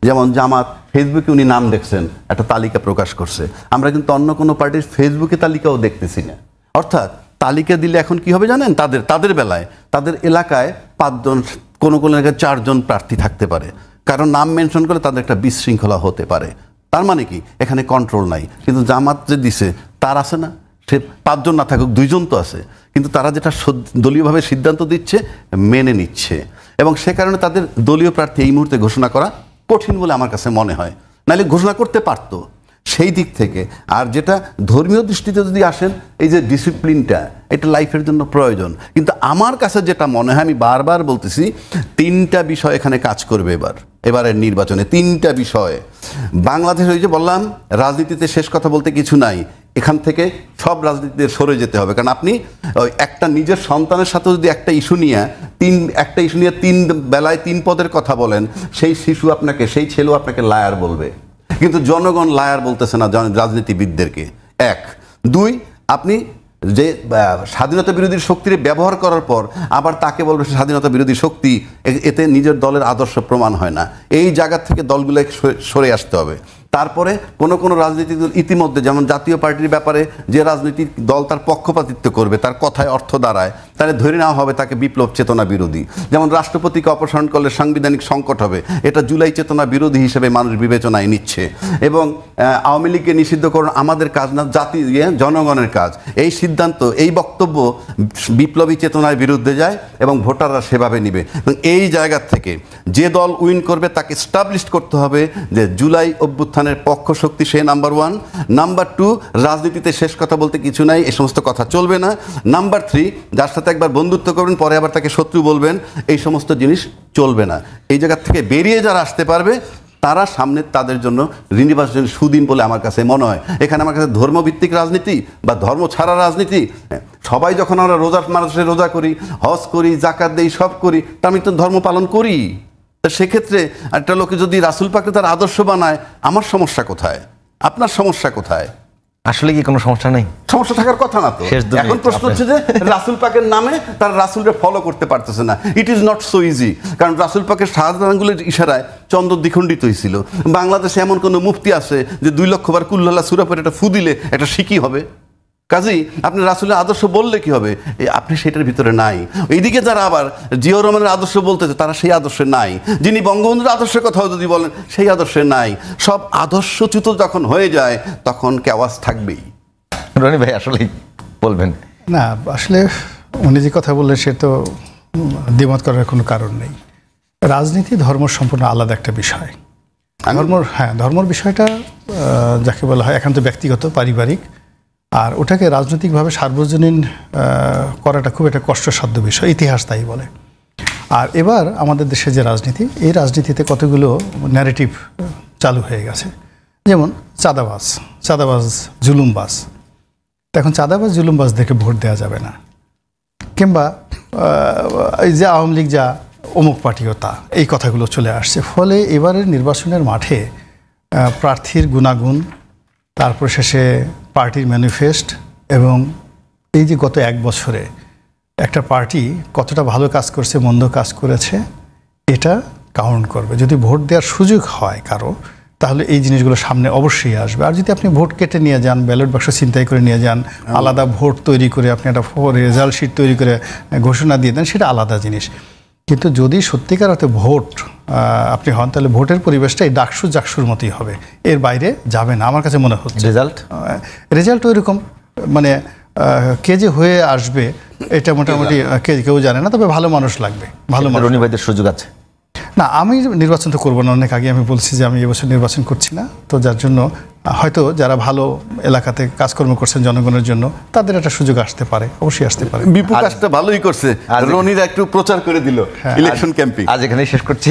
Speaker 1: যেমন জামাত ফেসবুকে উনি নাম দেখছেন, একটা তালিকা প্রকাশ করছে, আমরা কিন্তু অন্য কোনো পার্টির ফেসবুকে তালিকাও দেখতেছি না। অর্থাৎ তালিকা দিলে এখন কি হবে জানেন, তাদের বেলায় তাদের এলাকায় 5 জন, কোনো এলাকায় 4 জন প্রার্থী থাকতে পারে, কারণ নাম মেনশন করলে তাদের একটা বিশৃঙ্খলা হতে পারে। তার মানে কি এখানে কন্ট্রোল নাই। কিন্তু জামাত যে দিছে তার আছে না, সে 5 জন না থাকুক 2 জন তো আছে, কিন্তু তারা যেটা দলীয়ভাবে সিদ্ধান্ত দিচ্ছে মেনে নিচ্ছে, এবং সে কারণে তাদের দলীয় প্রার্থী এই মুহূর্তে ঘোষণা করা কঠিন বলে আমার কাছে মনে হয়, নাহলে ঘোষণা করতে পারতো সেই দিক থেকে। আর যেটা ধর্মীয় দৃষ্টিতে যদি আসেন, এই যে ডিসিপ্লিনটা, এটা লাইফের জন্য প্রয়োজন। কিন্তু আমার কাছে যেটা মনে হয়, আমি বারবার বলতেছি, 3টা বিষয় এখানে কাজ করবে এবারের নির্বাচনে। 3টা বিষয়। বাংলাদেশ, ওই যে বললাম রাজনীতিতে শেষ কথা বলতে কিছু নাই, এখান থেকে সব রাজনীতিতে সরে যেতে হবে। কারণ আপনি একটা নিজের সন্তানের সাথে যদি একটা ইস্যু নিয়ে 3 বেলায় 3 পদের কথা বলেন, সেই শিশু আপনাকে, সেই ছেলেও আপনাকে লায়ার বলবে। কিন্তু জনগণ লায়ার বলতেছে না রাজনীতিবিদদেরকে। 1, 2, আপনি যে স্বাধীনতা বিরোধী শক্তির ব্যবহার করার পর আবার তাকে বলবে স্বাধীনতা বিরোধী শক্তি, এতে নিজের দলের আদর্শ প্রমাণ হয় না। এই জায়গা থেকে দলগুলো সরে আসতে হবে। তারপরে কোনো রাজনৈতিক দল ইতিমধ্যে, যেমন জাতীয় পার্টির ব্যাপারে যে রাজনৈতিক দল তার পক্ষপাতিত্ব করবে, তার কথায় অর্থ দাঁড়ায়, তাহলে ধরে নেওয়া হবে তাকে বিপ্লব চেতনা বিরোধী। যেমন রাষ্ট্রপতিকে অপসারণ করলে সাংবিধানিক সংকট হবে, এটা জুলাই চেতনা বিরোধী হিসেবে মানুষ বিবেচনায় নিচ্ছে। এবং আওয়ামী লীগকে নিষিদ্ধ করুন আমাদের কাজ না, জনগণের কাজ। এই সিদ্ধান্ত, এই বক্তব্য বিপ্লবী চেতনার বিরুদ্ধে যায় এবং ভোটাররা সেভাবে নিবে। এবং এই জায়গা থেকে যে দল উইন করবে তাকে এস্টাবলিশ করতে হবে যে জুলাই অভ্যুত্থানের পক্ষ শক্তি, সে নাম্বার 1। নাম্বার 2, রাজনীতিতে শেষ কথা বলতে কিছু নাই, এই সমস্ত কথা চলবে না। নাম্বার 3, যার সাথে একবার বন্ধুত্ব করবেন পরে আবার তাকে শত্রু বলবেন, এই সমস্ত জিনিস চলবে না। এই জায়গা থেকে বেরিয়ে যারা আসতে পারবে তারা সামনে তাদের জন্য নির্বাচন সুদিন বলে আমার কাছে মনে হয়। এখানে আমার কাছে ধর্মভিত্তিক রাজনীতি বা ধর্ম ছাড়া রাজনীতি, সবাই যখন আমরা মানুষের রোজা করি, হজ করি, জাকাত দেই, সব করি, তা আমি তো ধর্ম পালন করি। সেক্ষেত্রে একটা লোকে যদি রাসূল পাককে তার আদর্শ বানায়, আমার সমস্যা কোথায়? আপনার সমস্যা কোথায়?
Speaker 3: আসলে কি কোনো সমস্যা নেই?
Speaker 1: সমস্যা থাকার কথা না তো। এখন প্রশ্ন হচ্ছে যে রাসূল পাকের নামে তারা রাসূলকে ফলো করতে পারতেছে না। It is not so easy. কারণ রাসূল পাকের শাহাদাত আঙ্গুলের ইশারায় চন্দ্র দ্বিখণ্ডিত হয়েছিল। বাংলাদেশে এমন কোনো মুফতি আছে যে 2 লক্ষ বার কুল্লাল্লাহ সূরা পড়ে একটা ফু দিলে একটা শিকি হবে? কাজেই আপনি রাসূলের আদর্শ বললে কি হবে? আপনি সেটার ভিতরে নাই। এইদিকে যারা আবার জিয়াউর রহমানের আদর্শ বলতেছে, তারা সেই আদর্শে নাই। যিনি বঙ্গবন্ধুর আদর্শের কথাও যদি বলেন, সেই আদর্শে নাই। সব আদর্শচ্যুত যখন হয়ে যায় তখন কেওয়াজ থাকবেই।
Speaker 3: রনি ভাই আসলেই বলবেন
Speaker 2: না, আসলে উনি যে কথা বললেন সে তো দ্বিমত করার কোনো কারণ নেই। রাজনীতি ধর্ম সম্পূর্ণ আলাদা একটা বিষয়। ধর্মর বিষয়টা যাকে বলা হয় একান্ত ব্যক্তিগত, পারিবারিক, আর ওটাকে রাজনৈতিকভাবে সার্বজনীন করাটা খুব একটা কষ্টসাধ্য বিষয়, ইতিহাস তাই বলে। আর এবার আমাদের দেশে যে রাজনীতি, এই রাজনীতিতে কতগুলো ন্যারেটিভ চালু হয়ে গেছে। যেমন চাঁদাবাজ, জুলুমবাজ। এখন চাঁদাবাজ, জুলুমবাজদেরকে ভোট দেওয়া যাবে না, কিংবা এই যে আওয়ামী লীগ যা, অমুক পার্টিও তা, এই কথাগুলো চলে আসছে। ফলে এবারের নির্বাচনের মাঠে প্রার্থীর গুণাগুণ, তারপর শেষে পার্টির ম্যানিফেস্ট, এবং এই যে গত 1 বছরে একটা পার্টি কতটা ভালো কাজ করছে, মন্দ কাজ করেছে, এটা কাউন্ট করবে। যদি ভোট দেওয়ার সুযোগ হয় কারো, তাহলে এই জিনিসগুলো সামনে অবশ্যই আসবে। আর যদি আপনি ভোট কেটে নিয়ে যান, ব্যালট বাক্স ছিনতাই করে নিয়ে যান, আলাদা ভোট তৈরি করে আপনি একটা রেজাল্ট শিট তৈরি করে ঘোষণা দিয়ে দেন, সেটা আলাদা জিনিস। কিন্তু যদি সত্যিকার অর্থে ভোট আপনি হন, তাহলে ভোটের পরিবেশটা এই জাকসুর মতোই হবে, এর বাইরে যাবে না আমার কাছে মনে হচ্ছে। রেজাল্ট ওই রকম, মানে কে যে হয়ে আসবে এটা মোটামুটি কেউ জানে না, তবে ভালো মানুষ লাগবে। ভালো মানুষ।
Speaker 3: রনি ভাইদের সুযোগ আছে না?
Speaker 2: আমি নির্বাচন তো করবো না, অনেক আগে আমি বলছি যে আমি এবছর নির্বাচন করছি না। তো যার জন্য হয়তো যারা ভালো এলাকাতে কাজকর্ম করছেন জনগণের জন্য, তাদের একটা সুযোগ আসতে পারে, অবশ্যই আসতে পারে।
Speaker 1: বিপু কাজটা ভালোই করছে, রনির একটু প্রচার করে দিল ইলেকশন ক্যাম্পেইন।
Speaker 3: আজ এখানেই শেষ করছি।